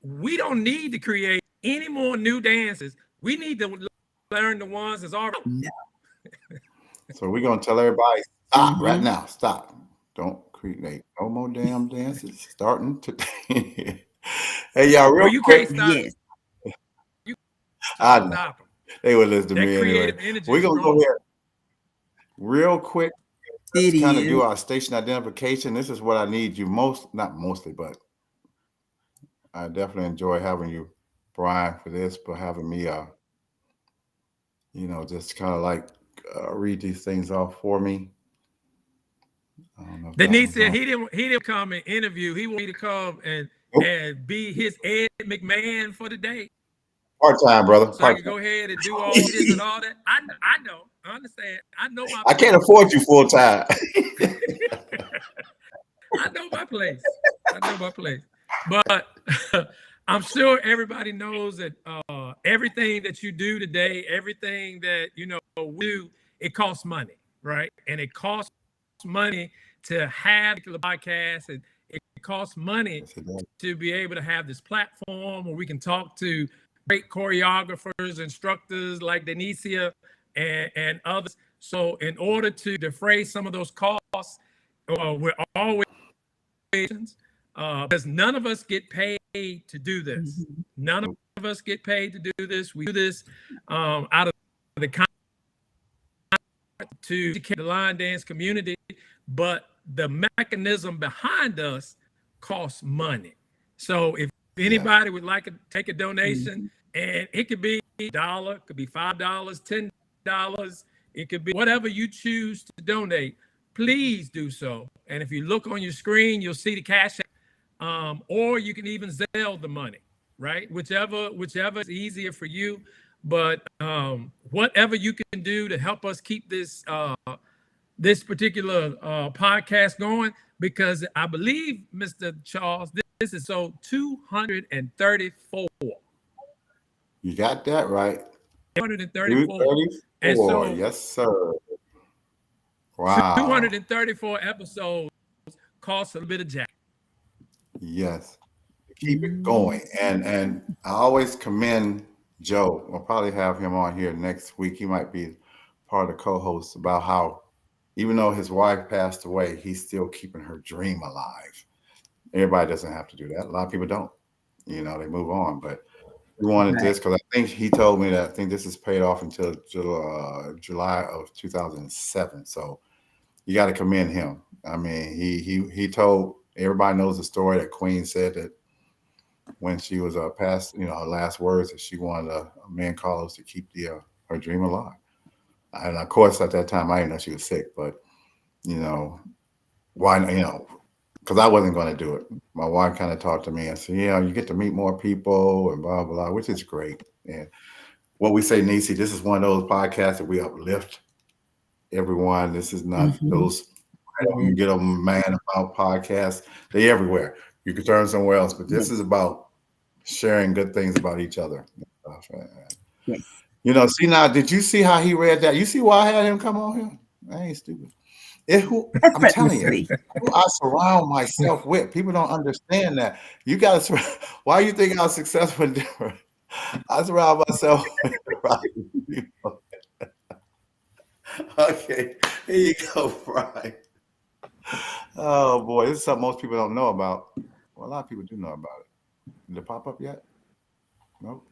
we don't need to create any more new dances. We need to learn the ones that's already. No. So we're going to tell everybody, stop right now. Stop. Don't create no more damn dances starting today. Hey, y'all, real you quick. Can't stop. Yes. You I know. stop them. They would listen to that me creative anyway. Energy We're going to go here real quick. Let's kind of do our station identification. This is what I need you not mostly, but I definitely enjoy having you, Brian, for this, but having me, just kind of like read these things off for me. Denise said he didn't come and interview. He wanted me to come and be his Ed McMahon for the day. Part time, brother. So I can go ahead and do all this and all that. I know. I understand. I know my place. I can't afford you full time. I know my place. But I'm sure everybody knows that everything that you do today, everything that we do, it costs money, right? And it costs money to have a podcast, and it costs money to be able to have this platform where we can talk to great choreographers, instructors like Denicia and others. So in order to defray some of those costs, we're always because none of us get paid to do this. None of us get paid to do this. We do this out of the to educate the line dance community, but the mechanism behind us costs money. So if anybody would like to take a donation, and it could be $1, it could be $5, $10, it could be whatever you choose to donate, please do so. And if you look on your screen, you'll see the Cash App, or you can even Zelle the money, right? Whichever is easier for you. But whatever you can do to help us keep this this particular podcast going, because I believe, Mr. Charles, this is so 234. You got that right. 234. And so, yes, sir. Wow. 234 episodes cost a little bit of jack. Yes. keep it going. And I always commend Joe. I'll probably have him on here next week. He might be part of the co-host about how even though his wife passed away, he's still keeping her dream alive. Everybody doesn't have to do that. A lot of people don't. They move on. But we wanted Right. this because I think he told me that I think this is paid off until July of 2007. So you got to commend him. I mean, he told everybody knows the story that Queen said that when she was past, her last words that she wanted man Carlos to keep her dream alive. And of course, at that time, I didn't know she was sick, but why? Because I wasn't going to do it. My wife kind of talked to me and said, you get to meet more people and blah, blah, which is great. And what we say, Nisi, this is one of those podcasts that we uplift everyone. This is not those, I don't get a man about podcasts. They everywhere. You can turn somewhere else, but this is about sharing good things about each other. Yes. See now, did you see how he read that? You see why I had him come on here? I ain't stupid. I'm telling you, Effortlessly. who I surround myself with. People don't understand that. You got to. Why you think I'm successful and different? I surround myself with the right people. Okay, here you go, Brian. Oh boy, this is something most people don't know about. Well, a lot of people do know about it. Did it pop up yet? Nope.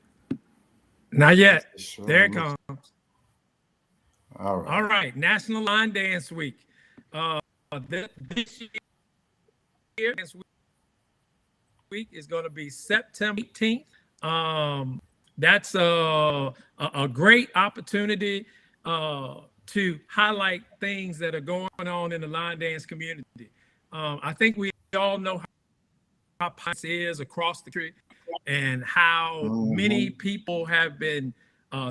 Not yet. Sure There it looks- comes. All right. All right. National Line Dance Week. This year, Dance Week is going to be September 18th. That's a great opportunity to highlight things that are going on in the line dance community. I think we all know how popular it is across the country and how many people have been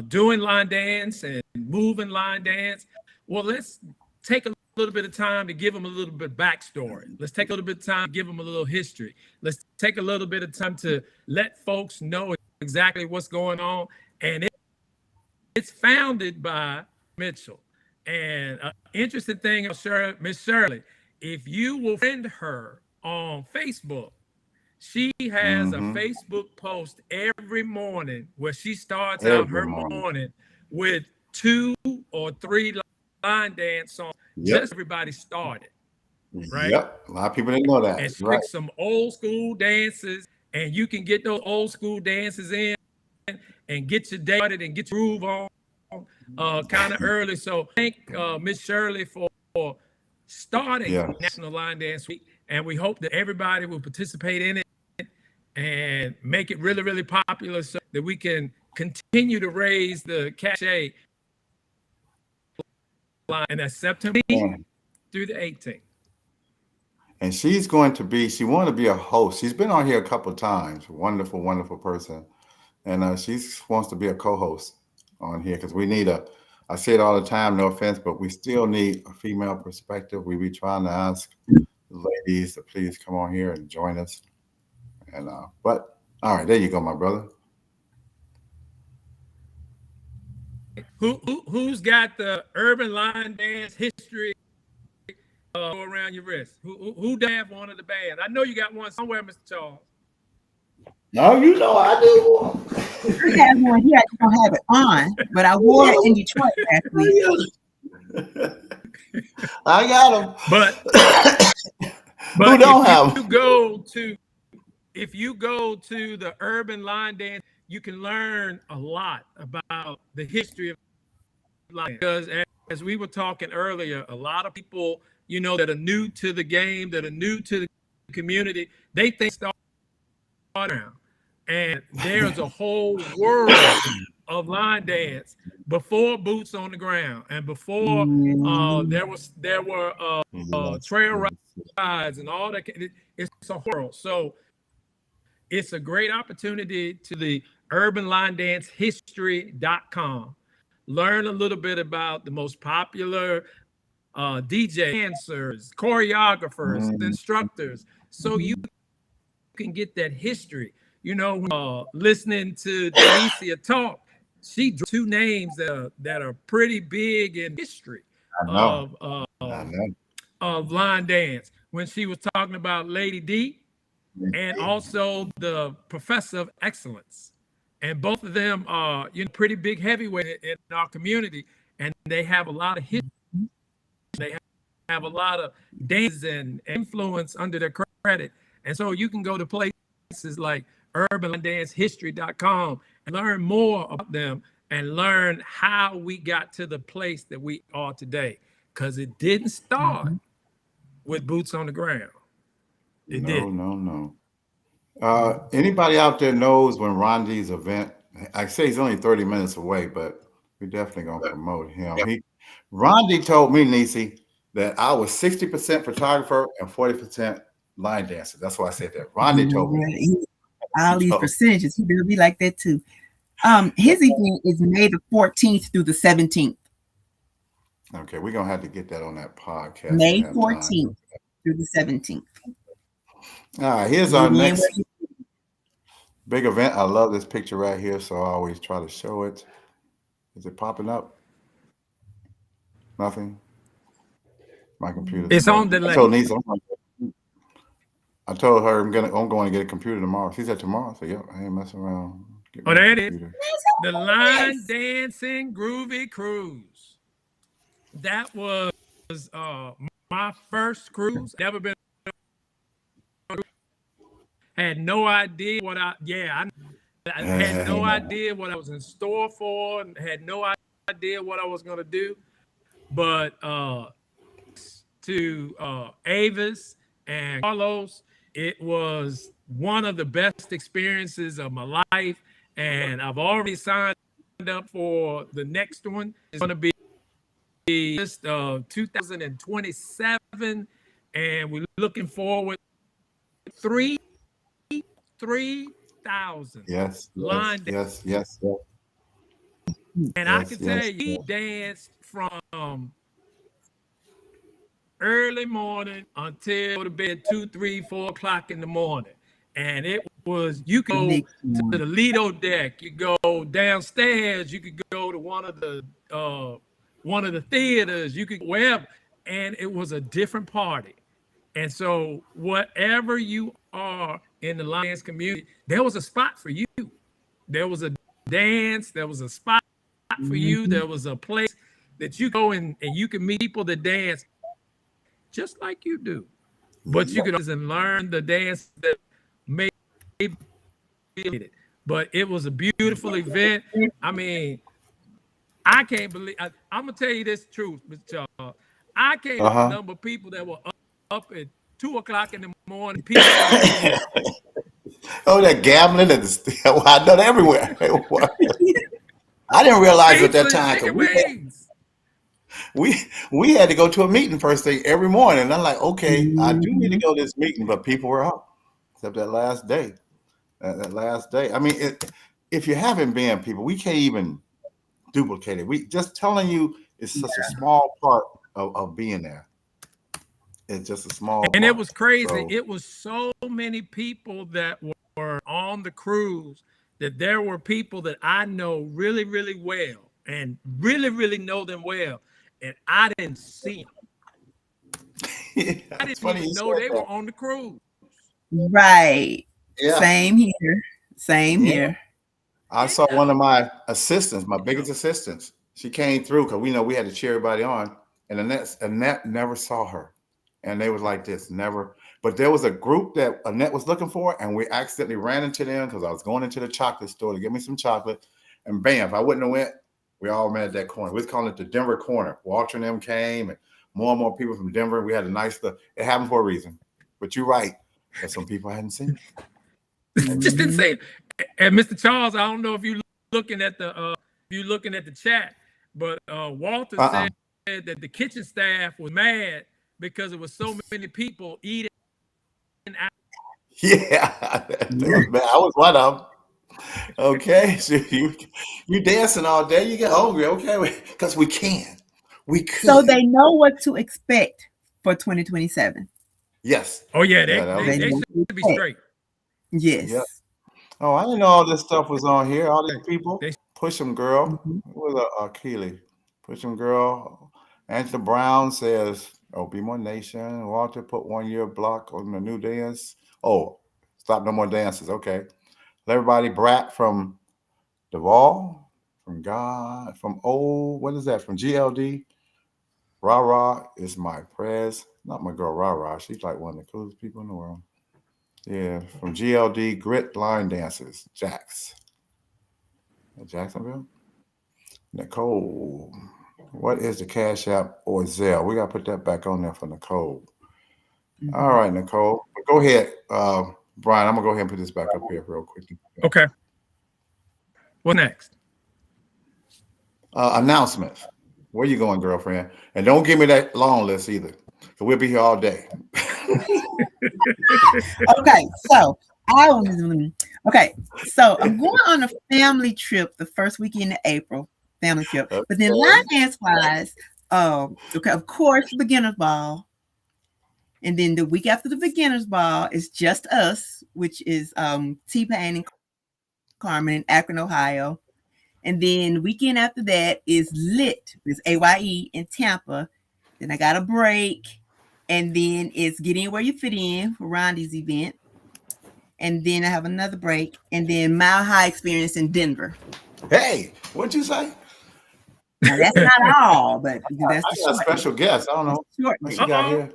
doing line dance and moving line dance. Well, let's take a little bit of time to give them a little bit of backstory. Let's take a little bit of time to give them a little history. Let's take a little bit of time to let folks know exactly what's going on. And it's founded by Mitchell. And an interesting thing, Miss Shirley, if you will friend her on Facebook, she has a Facebook post every morning where she starts out Every her morning. morning with 2 or 3 line dance songs. Yep. Just everybody started, right? Yep. A lot of people didn't know that. And she Right. picks some old school dances, and you can get those old school dances in and get your day started and get your groove on kind of early. So thank Miss Shirley for starting Yes. National Line Dance Week, and we hope that everybody will participate in it and make it really, really popular so that we can continue to raise the cachet line. And that's September 18th through the 18th. And she's going to be, she wanted to be a host. She's been on here a couple of times. Wonderful, wonderful person. And she wants to be a co-host on here because we need I say it all the time, no offense, but we still need a female perspective. We be trying to ask the ladies to please come on here and join us. And but all right, there you go, my brother. Who's got the urban line dance history around your wrist? Who have one of the bands? I know you got one somewhere, Mr. Charles. No, you know I do. I have one here. I just don't have it on, but I wore it in Detroit last week. I got them. But who don't have them? If you go to the urban line dance, you can learn a lot about the history of line. Because as we were talking earlier, a lot of people, that are new to the game, that are new to the community, they think start around. And there's a whole world of line dance before boots on the ground and before there were trail rides and all that. It's a world. So it's a great opportunity to the urbanlinedancehistory.com. Learn a little bit about the most popular DJ dancers, choreographers, instructors, so you can get that history. Listening to Delicia talk, she drew 2 names that are pretty big in history of line dance. When she was talking about Lady D, and also the professor of excellence. And both of them are, pretty big heavyweight in our community, and they have a lot of history. They have a lot of dances and influence under their credit. And so you can go to places like urbandancehistory.com and learn more about them and learn how we got to the place that we are today. Because it didn't start with boots on the ground. It No, didn't. no, no. Anybody out there knows when Rondi's event? I say he's only 30 minutes away, but we're definitely gonna promote him. Rondi told me, Nisi, that I was 60% photographer and 40% line dancer. That's why I said that. Rondi told me. All these percentages, he will be like that too. His event is May the 14th through the 17th. Okay, we're gonna have to get that on that podcast. May 14th through the 17th. All right, here's our next big event. I love this picture right here, so I always try to show it. Is it popping up? Nothing. My computer. It's on delay. I told Nisa, I told her I'm going to get a computer tomorrow. She said tomorrow. So I ain't messing around. Oh, there it is. The line dancing groovy cruise. That was my first cruise. Never been. Had no idea what I had no idea what I was in store for, and had no idea what I was gonna do. But to Avis and Carlos, it was one of the best experiences of my life, and I've already signed up for the next one. It's gonna be just 2027, and we're looking forward 3,000 line yes. And I can tell you, he danced from early morning until to bed 2, 3, 4 o'clock in the morning. And it was, you could go to the Lido deck, you go downstairs, you could go to one of the theaters, you could go wherever, and it was a different party. And so whatever you are in the Lions community, there was a spot for you. There was a dance, there was a spot for you, there was a place that you go and you can meet people that dance just like you do. But you can learn the dance that made it. But it was a beautiful event. I mean, I can't believe, I'm gonna tell you this truth, Mr. Charles. I can't believe the number of people that were up at 2 o'clock in the morning. People oh, that gambling and I know that everywhere. I didn't realize at that time we had to go to a meeting first thing every morning. And I'm like, okay, I do need to go to this meeting, but people were up except that last day. That last day. I mean, if you haven't been, people, we can't even duplicate it. We just telling you it's such a small part of being there. It's just a small part. It was crazy. So, it was so many people that were on the cruise that there were people that I know really, really well and really, really know them well. And I didn't see them. I didn't even know they were on the cruise. Right. Yeah. Same here. I saw one of my assistants, my biggest assistants. She came through because we know we had to cheer everybody on. And Annette never saw her. And they was like this, never. But there was a group that Annette was looking for, and we accidentally ran into them because I was going into the chocolate store to get me some chocolate. And bam, if I wouldn't have went, we all met at that corner. We was calling it the Denver corner. Walter and them came, and more people from Denver. We had a nice stuff. It happened for a reason. But you're right. There's some people I hadn't seen. Just didn't say it. And Mr. Charles, I don't know if you're looking at the chat, but Walter said that the kitchen staff was mad because it was so many people eating out. Yeah, I was one of them. Okay, so you dancing all day, you get hungry, okay, because we can. We could. So they know what to expect for 2027. Yes. Oh yeah, they should be straight. Yes. Yep. Oh, I didn't know all this stuff was on here. All these people. Push them, girl. What was Keely? Push them, girl. Angela Brown says, "Oh, be more nation." Walter put 1 year block on the new dance. Oh, Stop no more dances. Okay. Everybody, Brat from Duvall, from God, from old, what is that? From GLD. Rah Rah is my prez. Not my girl Rah Rah. She's like one of the coolest people in the world. Yeah, from GLD, Grit Line Dancers, Jax. Jacksonville. Nicole. What is the Cash App or Zelle? We got to put that back on there for Nicole. All right, Nicole. Go ahead, Brian. I'm going to go ahead and put this back up here real quickly. Okay. What next? Announcements. Where you going, girlfriend? And don't give me that long list either. So we'll be here all day. Okay, so so I'm going on a family trip the first weekend of April, family trip. Okay. But then line dance wise, okay, of course, the beginner's ball. And then the week after the beginner's ball is Just Us, which is T-Pain and Carmen in Akron, Ohio. And then the weekend after that is Lit, it's AYE in Tampa. Then I got a break. And then it's Get In Where You Fit In for Rondi's event. And then I have another break. And then Mile High Experience in Denver. Hey, what'd you say? Now, that's not all, but that's I got a special guest. I don't know what she got here.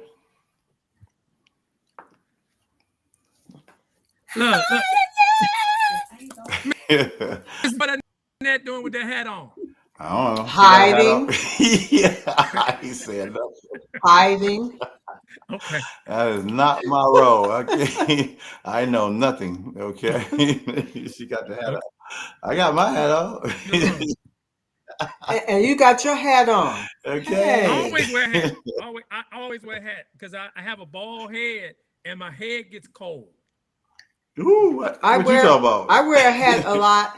Look. What Annette doing with that hat on? I don't know. Hiding. Yeah, he said that. Hiding. Okay. That is not my role. Okay. I know nothing. Okay. She got the hat on. I got my hat on. And you got your hat on. Okay. I always wear a hat. I always wear a hat because I have a bald head and my head gets cold. Ooh, what you talking about? I wear a hat a lot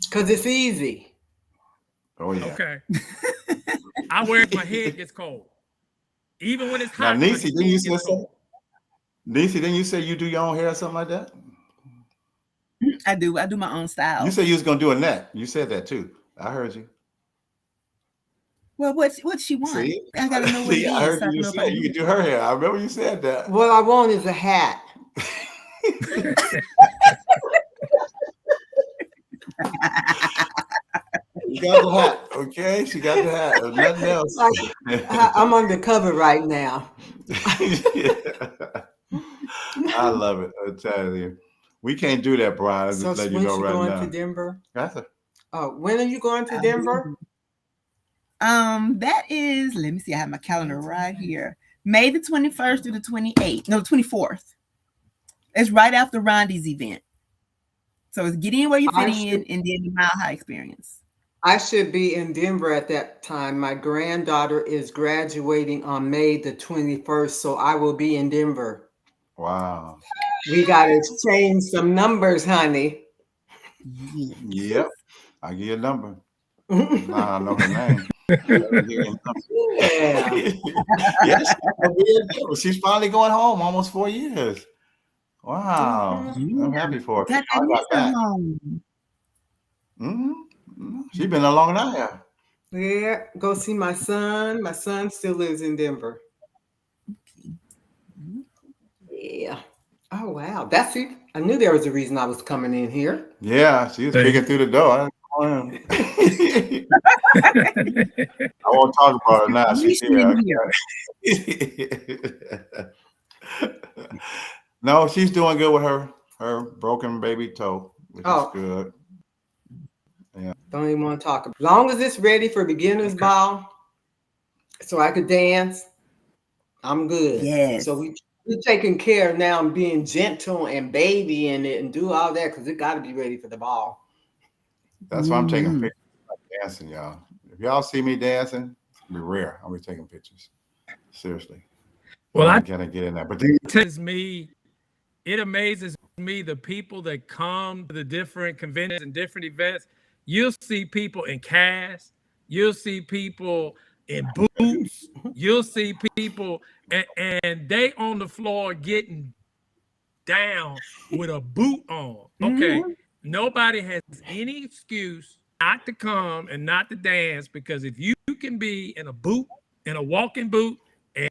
because it's easy. Oh yeah. Okay. I wear it, my head gets cold. Even when it's hot. Now, Neica, didn't you say so? Neica, didn't you say you do your own hair or something like that? I do my own style. You said you was gonna do a net. You said that too. I heard you. Well, what she want? See? I gotta know what it is. I heard you say you could do her hair. I remember you said that. What I want is a hat. You got the hat, okay? She got the hat. There's nothing else. I'm undercover right now. I love it. I tell you, we can't do that, Brian. I'll So just let you when know you right going now. to Denver? Oh, When are you going to Denver? That is, let me see, I have my calendar right here. May the 21st through the 28th. No, 24th. It's right after Rondi's event. So it's Get In Where You Fit In and then the Mile High Experience. I should be in Denver at that time. My granddaughter is graduating on May the 21st, so I will be in Denver. wow. We got to exchange some numbers, honey. Yep. I'll give you a number. Now I know her name. Yeah. Yes. She's finally going home. Almost 4 years. Wow. I'm happy for her. Got that Neica home. She's been a long time. Yeah, go see my son. My son still lives in Denver. Yeah. Oh, wow. That's it. I knew there was a reason I was coming in here. Yeah, she was peeking through the door. I won't talk about her now. She's here. No, she's doing good with her broken baby toe, which is good. Yeah. Don't even want to talk. As long as it's ready for beginner's ball, so I could dance, I'm good. Yes. So we're taking care now and being gentle and babying it and do all that because it got to be ready for the ball. That's why I'm taking pictures of dancing, y'all. If y'all see me dancing, it'll be rare. I'll be taking pictures. Seriously. Well, I gotta get in there. But it amazes me the people that come to the different conventions and different events. You'll see people in casts, you'll see people in boots, you'll see people and they on the floor getting down with a boot on. Okay. Nobody has any excuse not to come and not to dance because if you can be in a boot, in a walking boot,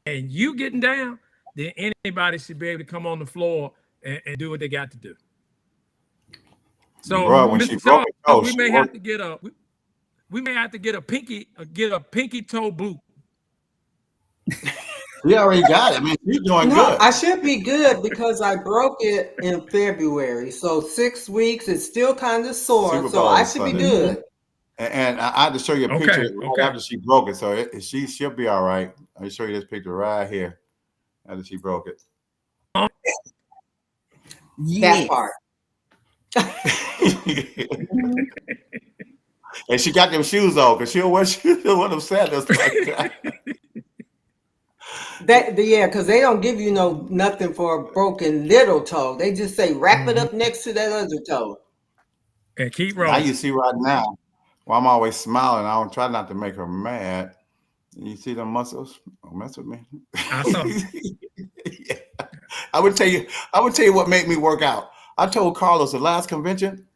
and you getting down, then anybody should be able to come on the floor and do what they got to do. So, Bro, when she Mr. broke Charles, it, oh, we she may have worked. to get a we may have to get a pinky toe boot. She already got it. I mean, she's doing No, good. I should be good because I broke it in February. So 6 weeks, it's still kind of sore. Super So Bowl I is should be Sunday. good. And I had to show you a picture Okay, right okay. after she broke it. So she'll be all right. Let me show you this picture right here after she broke it. That Yes. part. And she got them shoes on because she'll wear shoes with them sandals like that. Yeah, because they don't give you nothing for a broken little toe. They just say wrap it up next to that other toe. And keep Now rolling. you see right now, well, I'm always smiling. I don't try not to make her mad. You see the muscles? Don't mess with me. I saw. Yeah. I would tell you what made me work out. I told Carlos the last convention,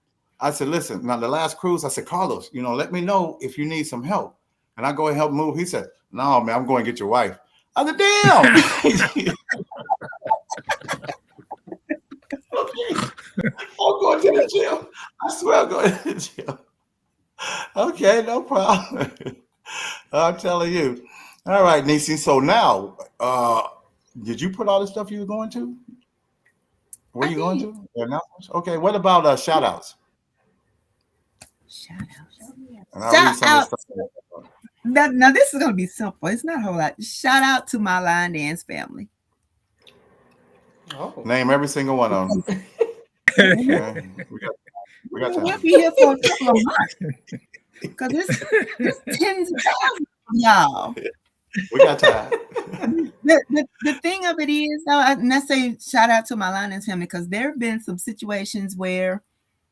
I said, listen, now the last cruise, I said, Carlos, let me know if you need some help. And I go and help move. He said, no, man, I'm going to get your wife. I said, damn. Okay. I'm going to the gym. I swear I'm going to the gym. Okay, no problem. I'm telling you. All right, Nisi. So now, did you put all the stuff you were going to? Where I you going did. to? The announcements? Okay, what about shout outs? Shout out. And I'll read Shout some of this out. stuff. Now this is gonna be simple. It's not a whole lot. Shout out to my line dance family. Oh. Name every single one of them. Okay. We got We'll time. be here for a couple of months because there's tens of thousands of y'all. We got time. The thing of it is, and I say shout out to my line dance family because there have been some situations where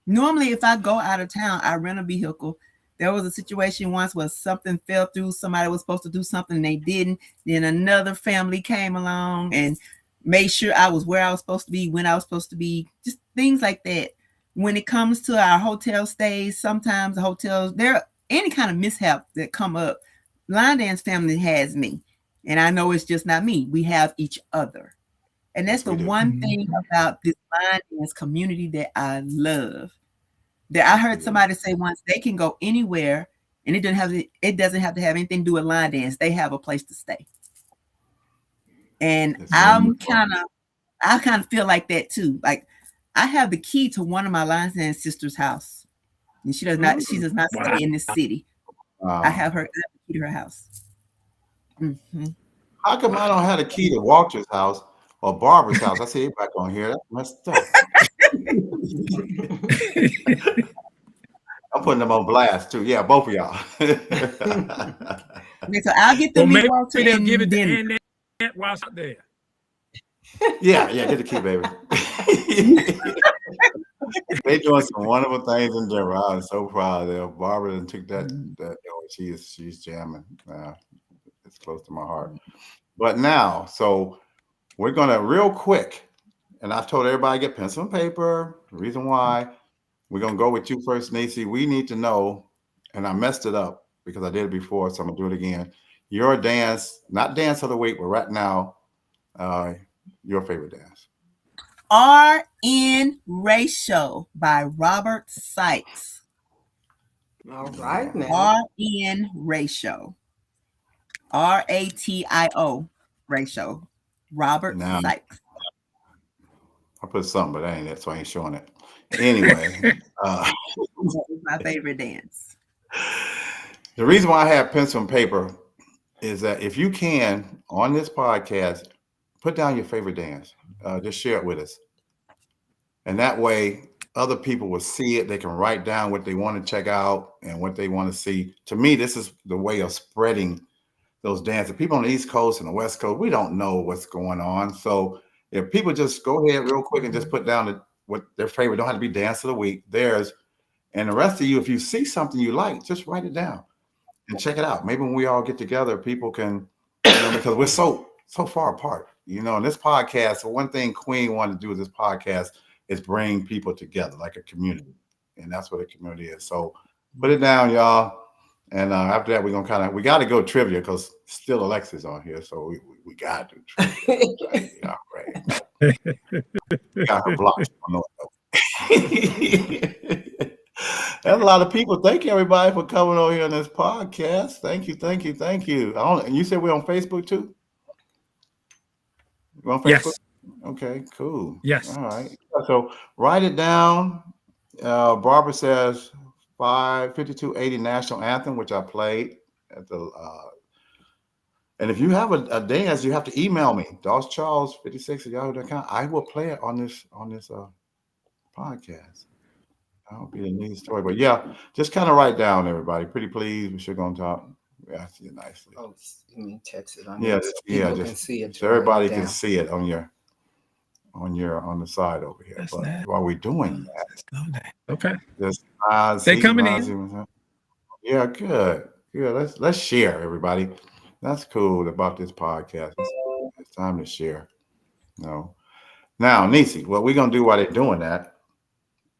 normally if I go out of town, I rent a vehicle. There was a situation once where something fell through. Somebody was supposed to do something and they didn't. Then another family came along and made sure I was where I was supposed to be, when I was supposed to be, just things like that. When it comes to our hotel stays, sometimes the hotels, there are any kind of mishap that come up, line dance family has me. And I know it's just not me. We have each other. And that's Yes, we the do. one thing about this line dance community that I love. That I heard somebody say once, they can go anywhere and it doesn't have to have anything to do with line dance. They have a place to stay. And It's so I kind of feel like that too. Like I have the key to one of my line dance sister's house. And she does not stay in this city. I have the key to her house. Mm-hmm. How come I don't have the key to Walter's house or Barbara's house? I see it back on here. That's messed up. I'm putting them on blast too. Yeah, both of y'all. Okay, so I'll get them maybe Walter they'll and give it to Denver. Annette while she's out there. Yeah, get the key, baby. They doing some wonderful things in Denver. I'm so proud of them. Barbara done took that. She's jamming. It's close to my heart. But now, so we're gonna real quick, and I told everybody get pencil and paper. The reason why we're gonna go with you first, Nisi. We need to know, and I messed it up because I did it before, so I'm gonna do it again. Your dance, not dance of the week, but right now, your favorite dance. RN Ratio by Robert Sykes. All right now. RN Ratio. RATIO Ratio. Robert Sykes. I put something, but that ain't it, so I ain't showing it. Anyway, that was my favorite dance. The reason why I have pencil and paper is that if you can, on this podcast, put down your favorite dance. Just share it with us. And that way, other people will see it. They can write down what they want to check out and what they want to see. To me, this is the way of spreading those dances. People on the East Coast and the West Coast, we don't know what's going on. So if people just go ahead real quick and just put down what their favorite, don't have to be dance of the week, theirs. And the rest of you, if you see something you like, just write it down and check it out. Maybe when we all get together, people can, because we're so far apart, and this podcast, the one thing Queen wanted to do with this podcast is bring people together like a community. And that's what a community is. So put it down, y'all. And after that, we're going to we got to go trivia because still Alexa's on here. So we got to do trivia. Right. Got her blocked. There's a lot of people. Thank you, everybody, for coming over here on this podcast. Thank you, thank you, thank you. And you said we're on Facebook too? We're on Facebook? Yes. Okay, cool. Yes. All right. So write it down. Barbara says 5:52:80 national anthem, which I played at the. And if you have a dance, you have to email me, dawscharles56@yahoo.com. I will play it on this podcast. That'll be a neat story. But yeah, just kind of write down, everybody. Pretty please. We're sure gonna talk. We ask you nicely. Oh, you mean text it on Yeah, so yeah, people can just see it. so everybody Write it can down. see it on the side over here. That's But nice. while we're doing that, Okay. just They coming in. Yeah, good. Let's share, everybody. That's cool about this podcast. It's time to share. No. Now, Nisi, what we're gonna do while they're doing that?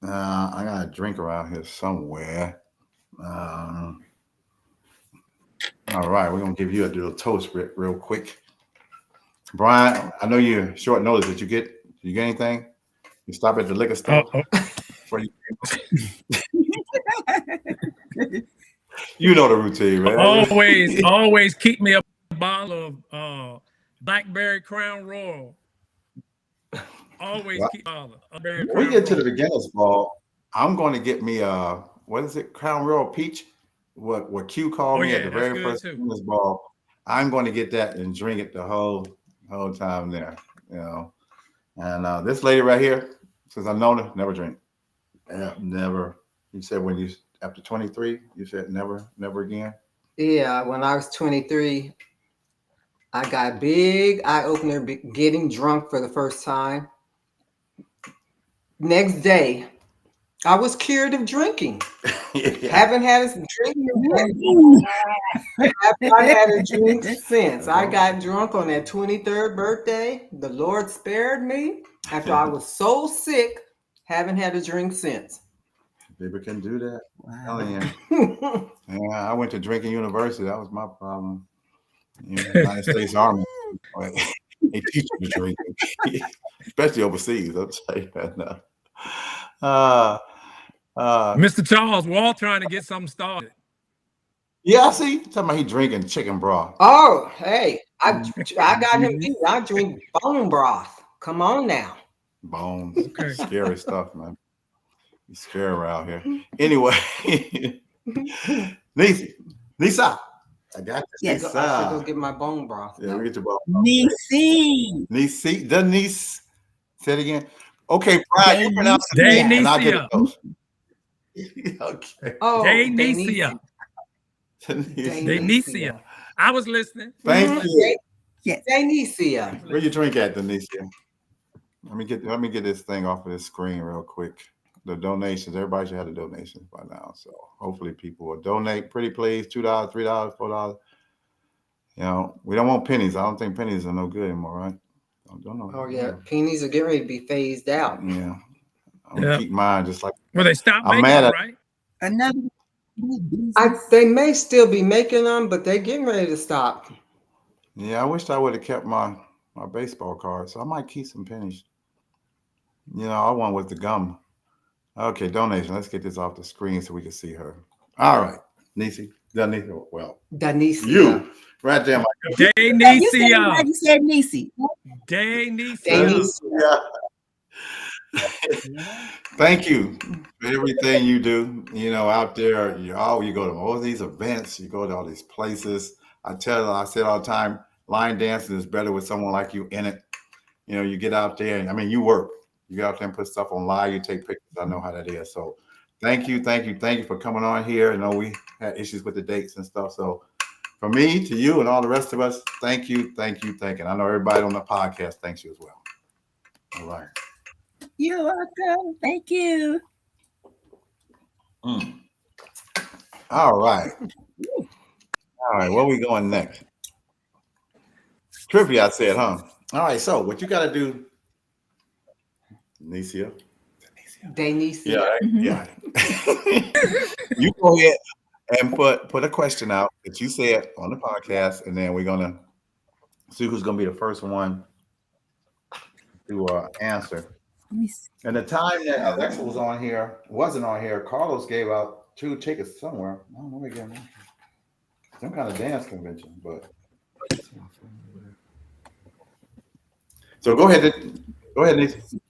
I got a drink around here somewhere. All right, we're gonna give you a little toast real quick. Brian, I know you're short notice. Did you get anything? You stop at the liquor store before you know the routine, man. Always keep me a bottle of Blackberry Crown Royal. Always keep a bottle of Blackberry When we Crown get to the Royal. beginner's ball, I'm going to get me what is it, Crown Royal Peach? What Q called me at the that's very good first too. beginner's ball. I'm going to get that and drink it the whole time there, you know. And this lady right here, since I've known her, never drink. Yeah, never. You said when you after 23, you said never again. Yeah, when I was 23, I got a big eye opener getting drunk for the first time. Next day, I was cured of drinking. Haven't had a drink. I've had a drink since. I got drunk on that 23rd birthday. The Lord spared me after I was so sick. Haven't had a drink since. People can do that. Wow. Yeah, I went to drinking university. That was my problem. United States Army. They teach you to drink, especially overseas. I'll tell you that now. Mr. Charles, we're all trying to get something started. Yeah, I see. Talking about he drinking chicken broth. Oh, hey, I got him beat. I drink bone broth. Come on now. Bones. Okay. Scary stuff, man. He's scary around here. Anyway, Nisa. I got this. Yes. I should go get my bone broth. Yeah, we get your bone. Nisi. Nisi. The niece. Say it again. Okay, Brian, you pronounce it. Denicia. And I'll get it close. Okay. Oh, Denicia. Denicia. I was listening. Thank you. Yes. Denicia. Where you drink at, Denicia? Let me get this thing off of this screen real quick. The donations. Everybody should have the donations by now. So hopefully people will donate. Pretty please, $2, $3, $4. You know, we don't want pennies. I don't think pennies are no good anymore, right? Don't know. Oh yeah, pennies are getting ready to be phased out. Yeah. I'm gonna keep mine just like. Well, they stopped I'm making mad them, at- right? Another. They may still be making them, but they're getting ready to stop. Yeah, I wish I would have kept my baseball cards. So I might keep some pennies. You know, I want with the gum. Okay, donation. Let's get this off the screen so we can see her. All right, Nisi. Denicia. Well, Denicia. you right there, my Denicia. You said Nisi. Denicia. Thank you for everything you do. You know, out there, you go to all these events, you go to all these places. I said all the time, line dancing is better with someone like you in it. You know, you get out there, and I mean, you work. You get out there and put stuff on live, you take pictures. I know how that is. So thank you for coming on here. I know we had issues with the dates and stuff. So from me to you and all the rest of us, thank you. And I know everybody on the podcast thanks you as well. All right. You're welcome. Thank you. All right. Where we going next? Trivia, I said, huh? All right. So what you got to do, Nisia? Denicia. Yeah. You go ahead and put a question out that you said on the podcast, and then we're gonna see who's gonna be the first one to answer. Let me see. And the time that Alexa wasn't on here, Carlos gave out 2 tickets somewhere. I don't know where he got them. Some kind of dance convention, but so go ahead, Neica.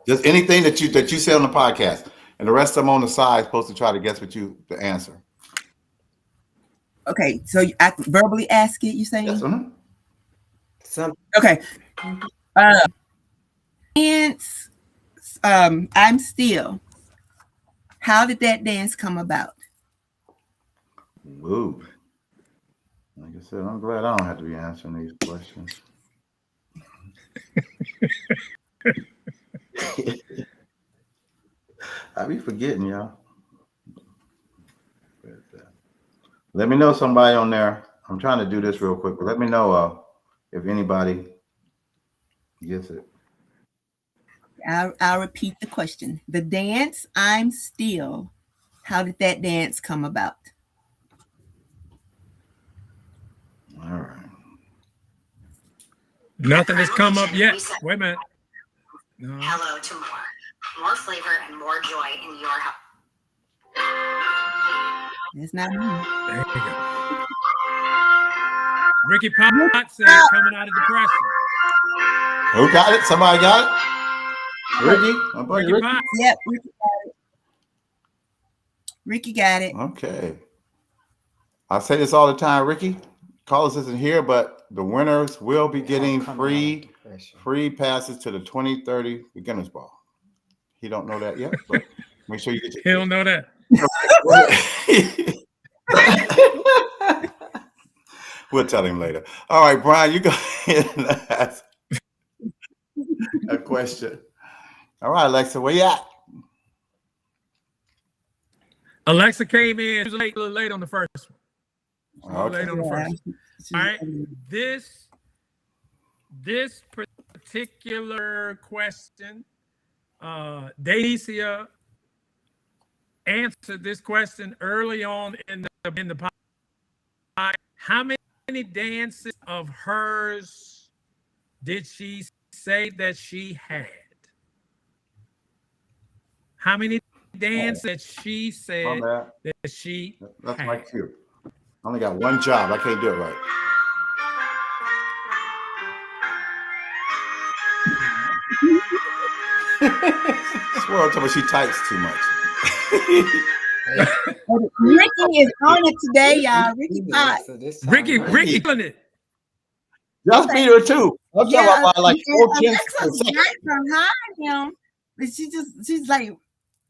Just anything that you say on the podcast, and the rest of them on the side supposed to try to guess what you the answer. Okay, so I can verbally ask it. You saying? Yes, Okay. Dance. I'm still. How did that dance come about? Woo. Like I said, I'm glad I don't have to be answering these questions. I be forgetting, y'all. Let me know somebody on there. I'm trying to do this real quick, but let me know if anybody gets it. I'll repeat the question. The dance, I'm still. How did that dance come about? All right. Nothing has come up yet. Wait a minute. No. Hello to more flavor and more joy in your house. It's not me. There you go. Ricky Potts said coming out of depression. Who got it? Somebody got it? Ricky? My buddy Ricky Ricky? Potts. Yep, Ricky got it. Ricky got it. Okay. I say this all the time, Ricky. Carlos isn't here, but the winners will be getting free passes to the 2030 Beginners Ball. He don't know that yet, but make sure you get He don't know that. We'll tell him later. All right, Brian, you go ahead and ask a question. All right, Alexa, where you at? Alexa came in. She was a little late on the first one. Okay. Late on the first one. All right. This particular question, Dacia answered this question early on in the podcast. How many dances of hers did she say that she had? How many dances that she said that she That's had? my cue. I only got one job. I can't do it right. Swear to me, she types too much. Ricky is on it today, y'all. Ricky Potts. Ricky killing it. Just beat her too. I'm talking about like 4 tenths per Alexa's second. right behind him, but she's like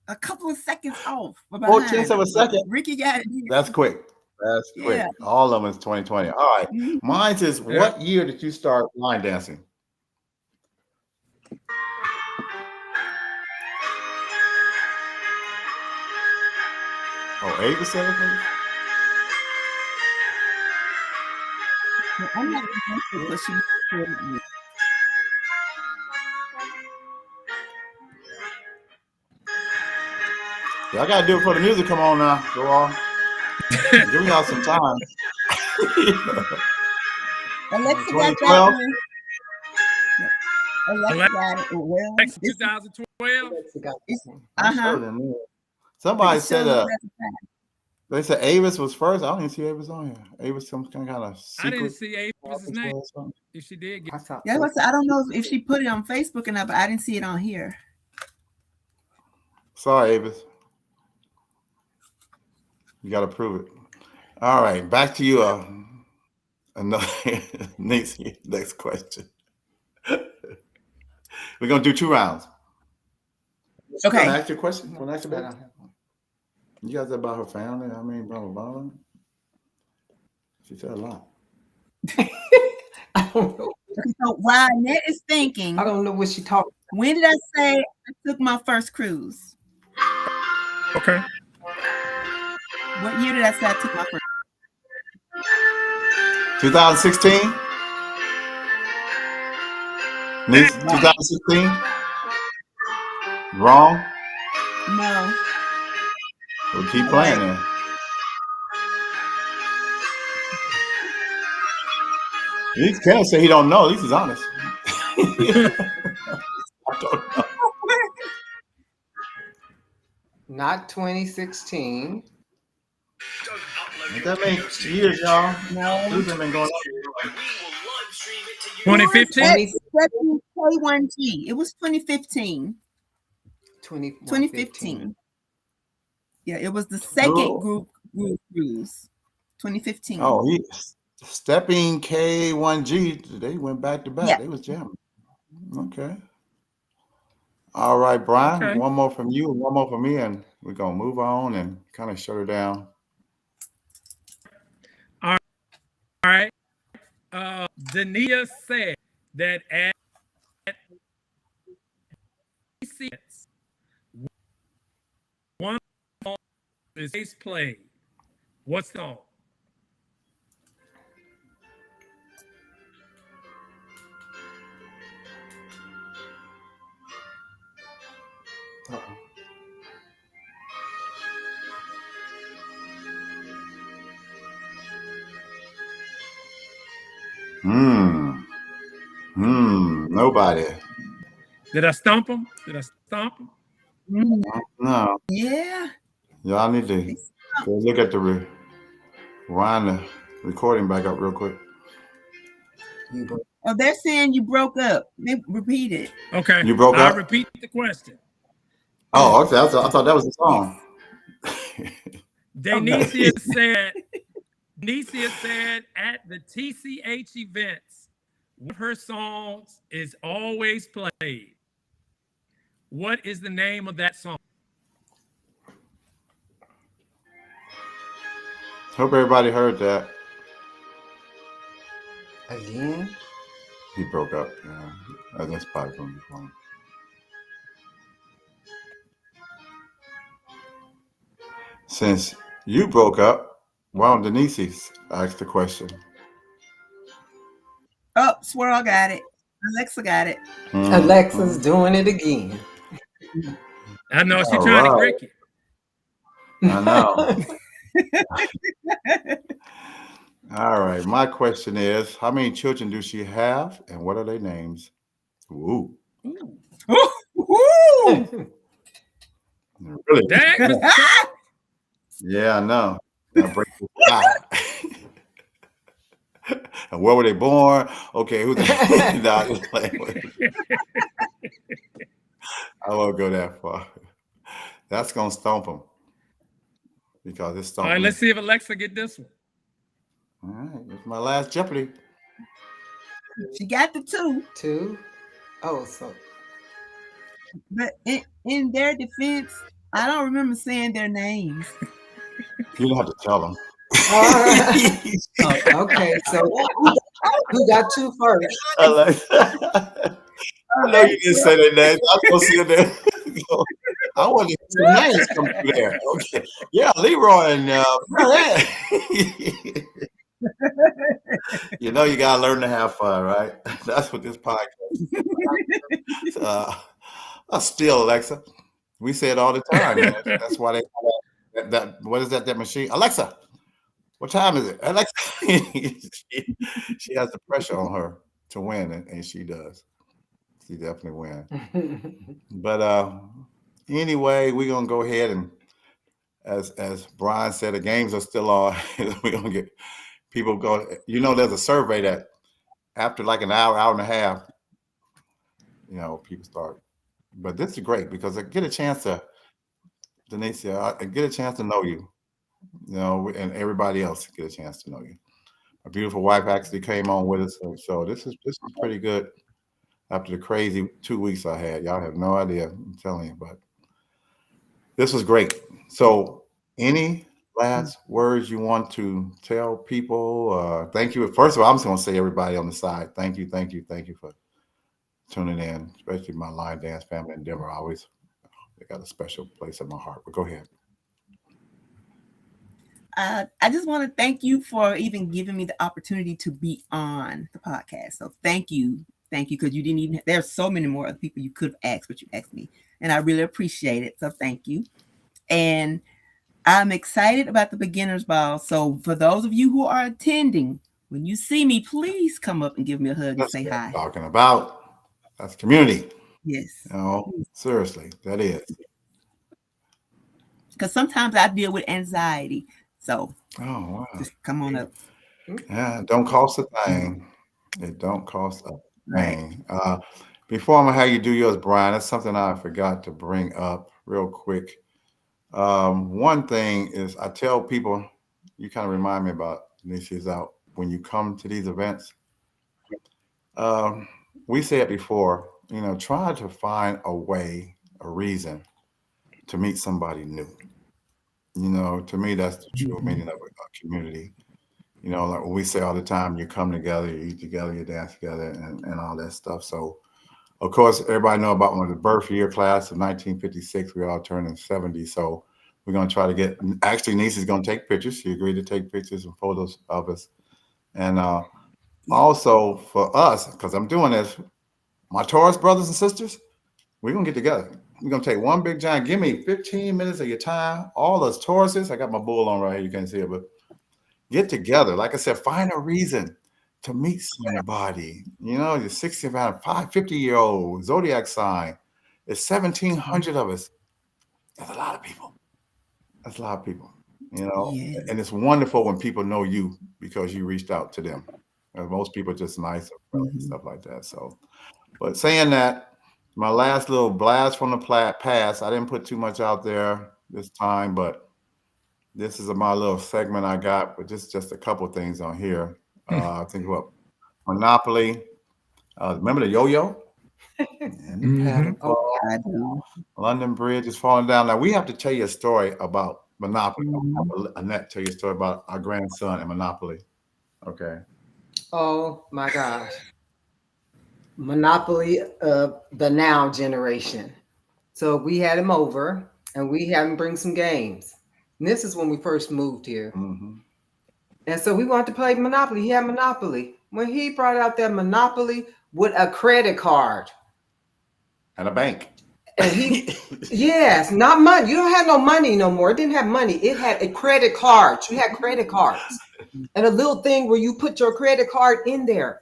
a couple of seconds off. 4 tenths of a second. Ricky got it. That's quick. That's quick. Yeah. All of them is 2020. All right. Mine is what year did you start line dancing? Oh, Ava said it first? I'm not going to she. Y'all gotta do it for the music. Come on now. Go on. Give y'all some time. Alexa got that 2012? one. Alexa got it. Well, 2012. Somebody said they said Avis was first. I don't even see Avis on here. Avis some kind of secret. I didn't see Avis's name. If she did get yeah, I don't know if she put it on Facebook or not, but I didn't see it on here. Sorry, Avis. You got to prove it. All right, back to you. Another next question. We're gonna do 2 rounds. Okay. Ask your question. Ask about you guys about her family. I mean, blah blah blah. She said a lot. I don't know. So while Annette is thinking, I don't know what she talked. When did I say I took my first cruise? okay. What year did I say I took my first? 2016. 2016. Wrong. No. We'll keep playing then. He can't say he don't know. At least he's honest. don't know. Not 2016. Ain't that many years, y'all. No. This has been going on. 2015. K1G. It was 2015. 2015. Yeah, it was the second group cruise. 2015. Oh, Stepping K1G. They went back to back. Yeah. They was jamming. Okay. All right, Brian. Okay. One more from you and one more from me, and we're gonna move on and kind of shut her down. All right. Dania said that at TCS, one song is played. What song? Nobody. Did I stump him? Did I stump him? No. Yeah. Y'all need to go look at the wind the recording back up real quick. Oh, they're saying you broke up. Repeat it. Okay. You broke I'll up? repeat the question. Oh, okay. I thought that was the song. Denicia said at the TCH events, one of her songs is always played. What is the name of that song? Hope everybody heard that. Again? He broke up. Yeah. That's probably from the phone. Since you broke up, why don't Denise ask the question? Oh, Swirl got it. Alexa got it. Alexa's doing it again. I know she's All trying to right. break it. I know. All right. My question is, how many children do she have, and what are their names? Ooh. Really? That was tough. Yeah, I know. Gotta break this tie. And where were they born? Okay, who's nah, just playing with you. I won't go that far. That's gonna stump them because it's All stumping right, me. let's see if Alexa get this one. All right, it's my last Jeopardy. She got the 2. 2. Oh, so But in their defense, I don't remember saying their names. You don't have to tell them. okay. So who got 2 first? I know you didn't say their names. I was supposed to see them. I want to see some names come through there. Okay. Yeah, Leroy and Brad. You know you gotta learn to have fun, right? That's what this podcast is. Still, Alexa. We say it all the time, man. That's why they that what is that machine? Alexa, what time is it? Alexa. she has the pressure on her to win, and she does. She definitely wins. But anyway, we're gonna go ahead and as Brian said, the games are still on. We're gonna get people going. You know, there's a survey that after like an hour and a half, people start. But this is great because I get a chance to, Denise, I get a chance to know you, and everybody else get a chance to know you. My beautiful wife actually came on with us, so this is pretty good. After the crazy 2 weeks I had, y'all have no idea. I'm telling you, but this was great. So, any last words you want to tell people? Thank you. First of all, I'm just going to say everybody on the side, thank you for tuning in, especially my line dance family in Denver. They got a special place in my heart. But go ahead. I just want to thank you for even giving me the opportunity to be on the podcast. So thank you, because you didn't even. There's so many more other people you could have asked, but you asked me, and I really appreciate it. So thank you, and I'm excited about the beginners ball. So for those of you who are attending, when you see me, please come up and give me a hug and say hi. Talking about that's community. Yes. You know, seriously, that is. Because sometimes I deal with anxiety. So Oh wow. just come on up. Yeah, it don't cost a Mhm. thing. It don't cost a Right. thing. Before I'm gonna have you do yours, Brian, that's something I forgot to bring up real quick. One thing is I tell people, you kind of remind me about Nisha's out when you come to these events. Um, we said before, try to find a way, a reason to meet somebody new. To me, that's the true meaning Mhm. of a community. Like when we say all the time, you come together, you eat together, you dance together, and all that stuff. So, of course, everybody know about when the birth year class of 1956. We all turned in 70. So we're going to try to get. Actually, niece is going to take pictures. She agreed to take pictures and photos of us. And Yeah. also for us, because I'm doing this, my Taurus brothers and sisters, we're going to get together. We're going to take one big giant. Give me 15 minutes of your time. All those Tauruses. I got my bull on right here. You can't see it, but get together. Like I said, find a reason to meet somebody. You're 60, 50-year-old zodiac sign. There's 1,700 of us. That's a lot of people. That's a lot of people. Yeah. And it's wonderful when people know you because you reached out to them. Most people are just nice and friendly and Mhm. stuff like that. So, but saying that, my last little blast from the past, I didn't put too much out there this time, but this is my little segment I got, but just a couple things on here. I think what Monopoly. Remember the yo-yo and the paddle Mm-hmm. Oh, ball. I do. London Bridge is falling down. Now we have to tell you a story about Monopoly. Mhm. I'll have Annette tell you a story about our grandson and Monopoly. Okay. oh my gosh. Monopoly of the now generation. So we had him over and we had him bring some games. And this is when we first moved here. Hmm. And so we wanted to play Monopoly. He had Monopoly. When he brought out that Monopoly with a credit card, And a bank. and yes, not money. You don't have no money no more. It didn't have money. It had a credit card. You had credit cards and a little thing where you put your credit card in there.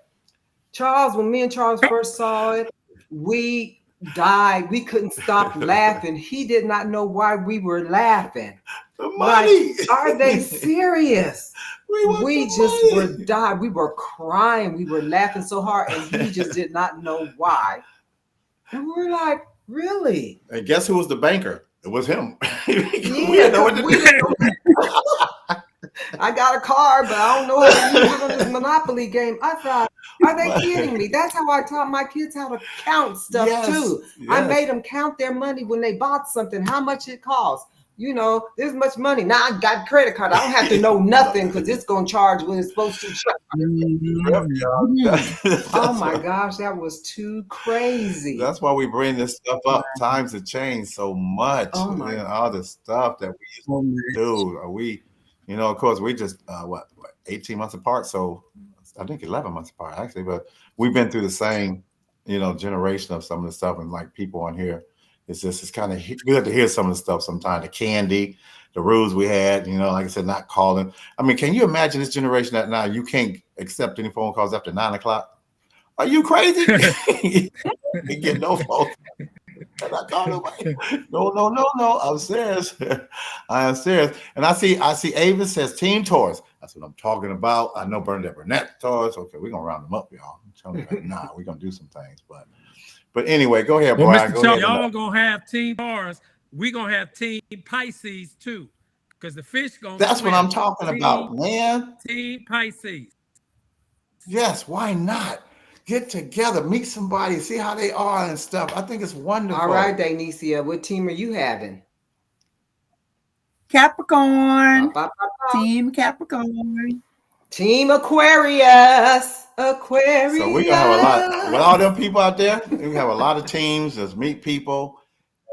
Charles, when me and Charles first saw it, we died. We couldn't stop laughing. He did not know why we were laughing. The Like, money. are they serious? We want We the just money. were died. We were crying. We were laughing so hard, and he just did not know why. And we were like, really? And guess who was the banker? It was him. We Yeah, didn't know what to we do. didn't know. I got a card, but I don't know how to use it on this Monopoly game. I thought, are they kidding me? That's how I taught my kids how to count stuff Yes, too. I yes. made them count their money when they bought something, how much it costs. This much money. Now I got a credit card. I don't have to know nothing because it's going to charge when it's supposed to charge. Yep, y'all. Mhm. Oh my gosh, that was too crazy. That's why we bring this stuff up. Times have changed so much. Oh my. All the stuff that we used So to much. do. Of course, we just 18 months apart. So I think 11 months apart actually. But we've been through the same, generation of some of the stuff, and like people on here, it's kind of good to hear some of the stuff. Sometimes the candy, the rules we had. Like I said, not calling. I mean, can you imagine this generation that now you can't accept any phone calls after 9 o'clock? Are you crazy? You get no phone. I'm not calling nobody. No. I'm serious. I am serious. And I see Avis says Team Taurus. That's what I'm talking about. I know Burnett Taurus. Okay, we're gonna round them up, y'all. I'm telling you right now, we're gonna do some things. But anyway, go ahead, Well, Brian. Mr. Go Charles, ahead. y'all gonna have Team Mars. We gonna have Team Pisces too, because the fish gonna That's what swim. I'm talking about, man. Team Pisces. Yes, why not? Get together, meet somebody, see how they are and stuff. I think it's wonderful. All right, Danicia, what team are you having? Capricorn. Ba, ba, ba, ba. Team Capricorn. Team Aquarius. Aquarius. So we're gonna have a lot with all them people out there. We have a lot of teams. Just meet people.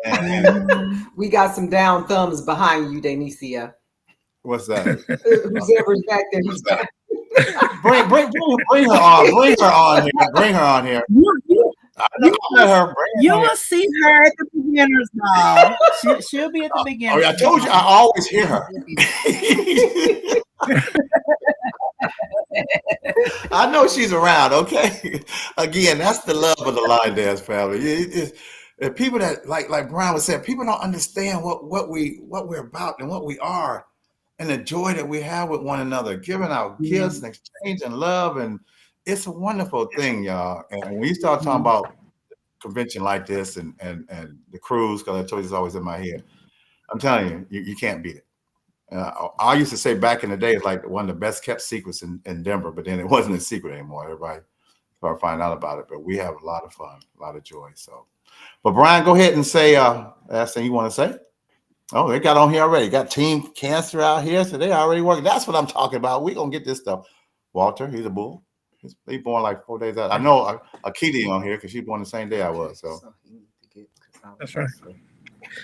And Mhm. We got some down thumbs behind you, Danicia. what's that? Whoever's back there, he's back. Bring her on. Bring her on here. Bring her on here. I let her. Bring her You on here. will see her at the beginners ball. She'll be at the Oh, beginners. yeah, I told you I always hear her. I know she's around. Okay. Again, that's the love of the line dance family. And people that like Brian was saying, people don't understand what we're about and what we are, and the joy that we have with one another, giving out gifts and exchanging love, and it's a wonderful thing, y'all. And when you start talking about convention like this and the cruise, because I told you it's always in my head, I'm telling you can't beat it. I used to say back in the day, it's like one of the best kept secrets in Denver, but then it wasn't a secret anymore. Everybody started finding out about it, but we have a lot of fun, a lot of joy. So, but Brian, go ahead and say last thing you want to say. Oh, they got on here already. Got Team Cancer out here, so they already working. That's what I'm talking about. We're gonna get this stuff. Walter, he's a bull. He's born like 4 days out. I know Akiti on here because she's born the same day I was. So that's right.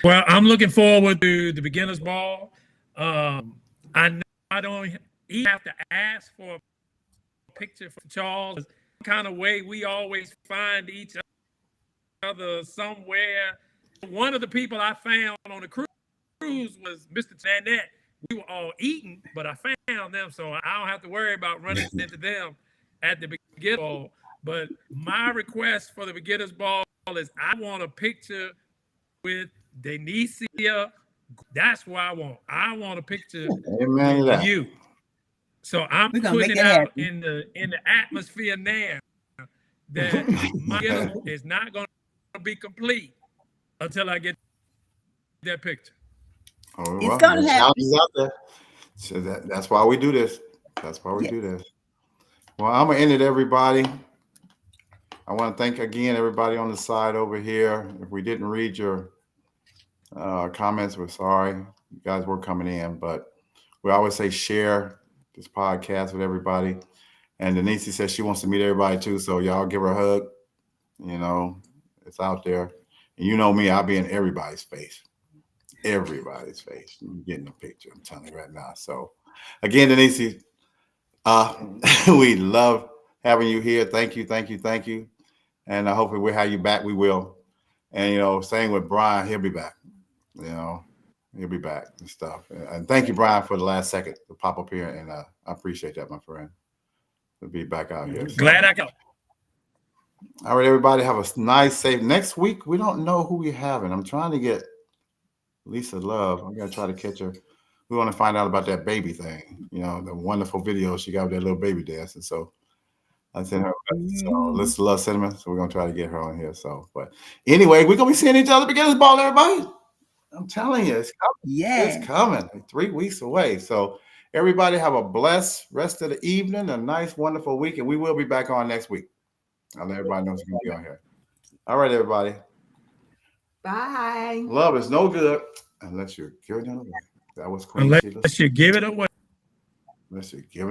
Well, I'm looking forward to the beginners ball. I know I don't even have to ask for a picture for Charles. Kind of way we always find each other somewhere. One of the people I found on the cruise was Mr. Nanette. We were all eating, but I found them, so I don't have to worry about running into them at the beginner's ball. But my request for the beginners ball is I want a picture with Denicia. That's what I want. I want a picture with you. So I'm putting it out in the atmosphere now that my beginner is not going to be complete until I get that picture. Oh, well, the challenge is out there. So that's why we do this. That's why we do this. Well, I'm gonna end it, everybody. I want to thank again everybody on the side over here. If we didn't read your comments, we're sorry. You guys were coming in, but we always say share this podcast with everybody. And Denise says she wants to meet everybody too, so y'all give her a hug. You know, it's out there. And you know me, I'll be in everybody's face. Everybody's face. You're getting a picture, I'm telling you right now. So again, Denise, we love having you here. Thank you, thank you, thank you. And hopefully we'll have you back. We will. And, you know, same with Brian, he'll be back. You know, he'll be back and stuff. And thank you, Brian, for the last second to pop up here. And I appreciate that, my friend, to be back out here. So. Glad I go. All right, everybody, have a nice, safe. Next week, we don't know who we're having. I'm trying to get Lisa Love. I'm going to try to catch her. We want to find out about that baby thing, you know, the wonderful video she got with that little baby dancing. So I sent her. So Lisa Love Cinnamon. So we're going to try to get her on here. So, but anyway, we're going to be seeing each other beginners ball, everybody. I'm telling you, it's coming. Yeah. It's coming. 3 weeks away. So everybody have a blessed rest of the evening, a nice, wonderful week, and we will be back on next week. I'll let everybody know who's going to be on here. All right, everybody. Bye. Love is no good unless you're giving it away. That was Queen Unless you give it away. Unless you're giving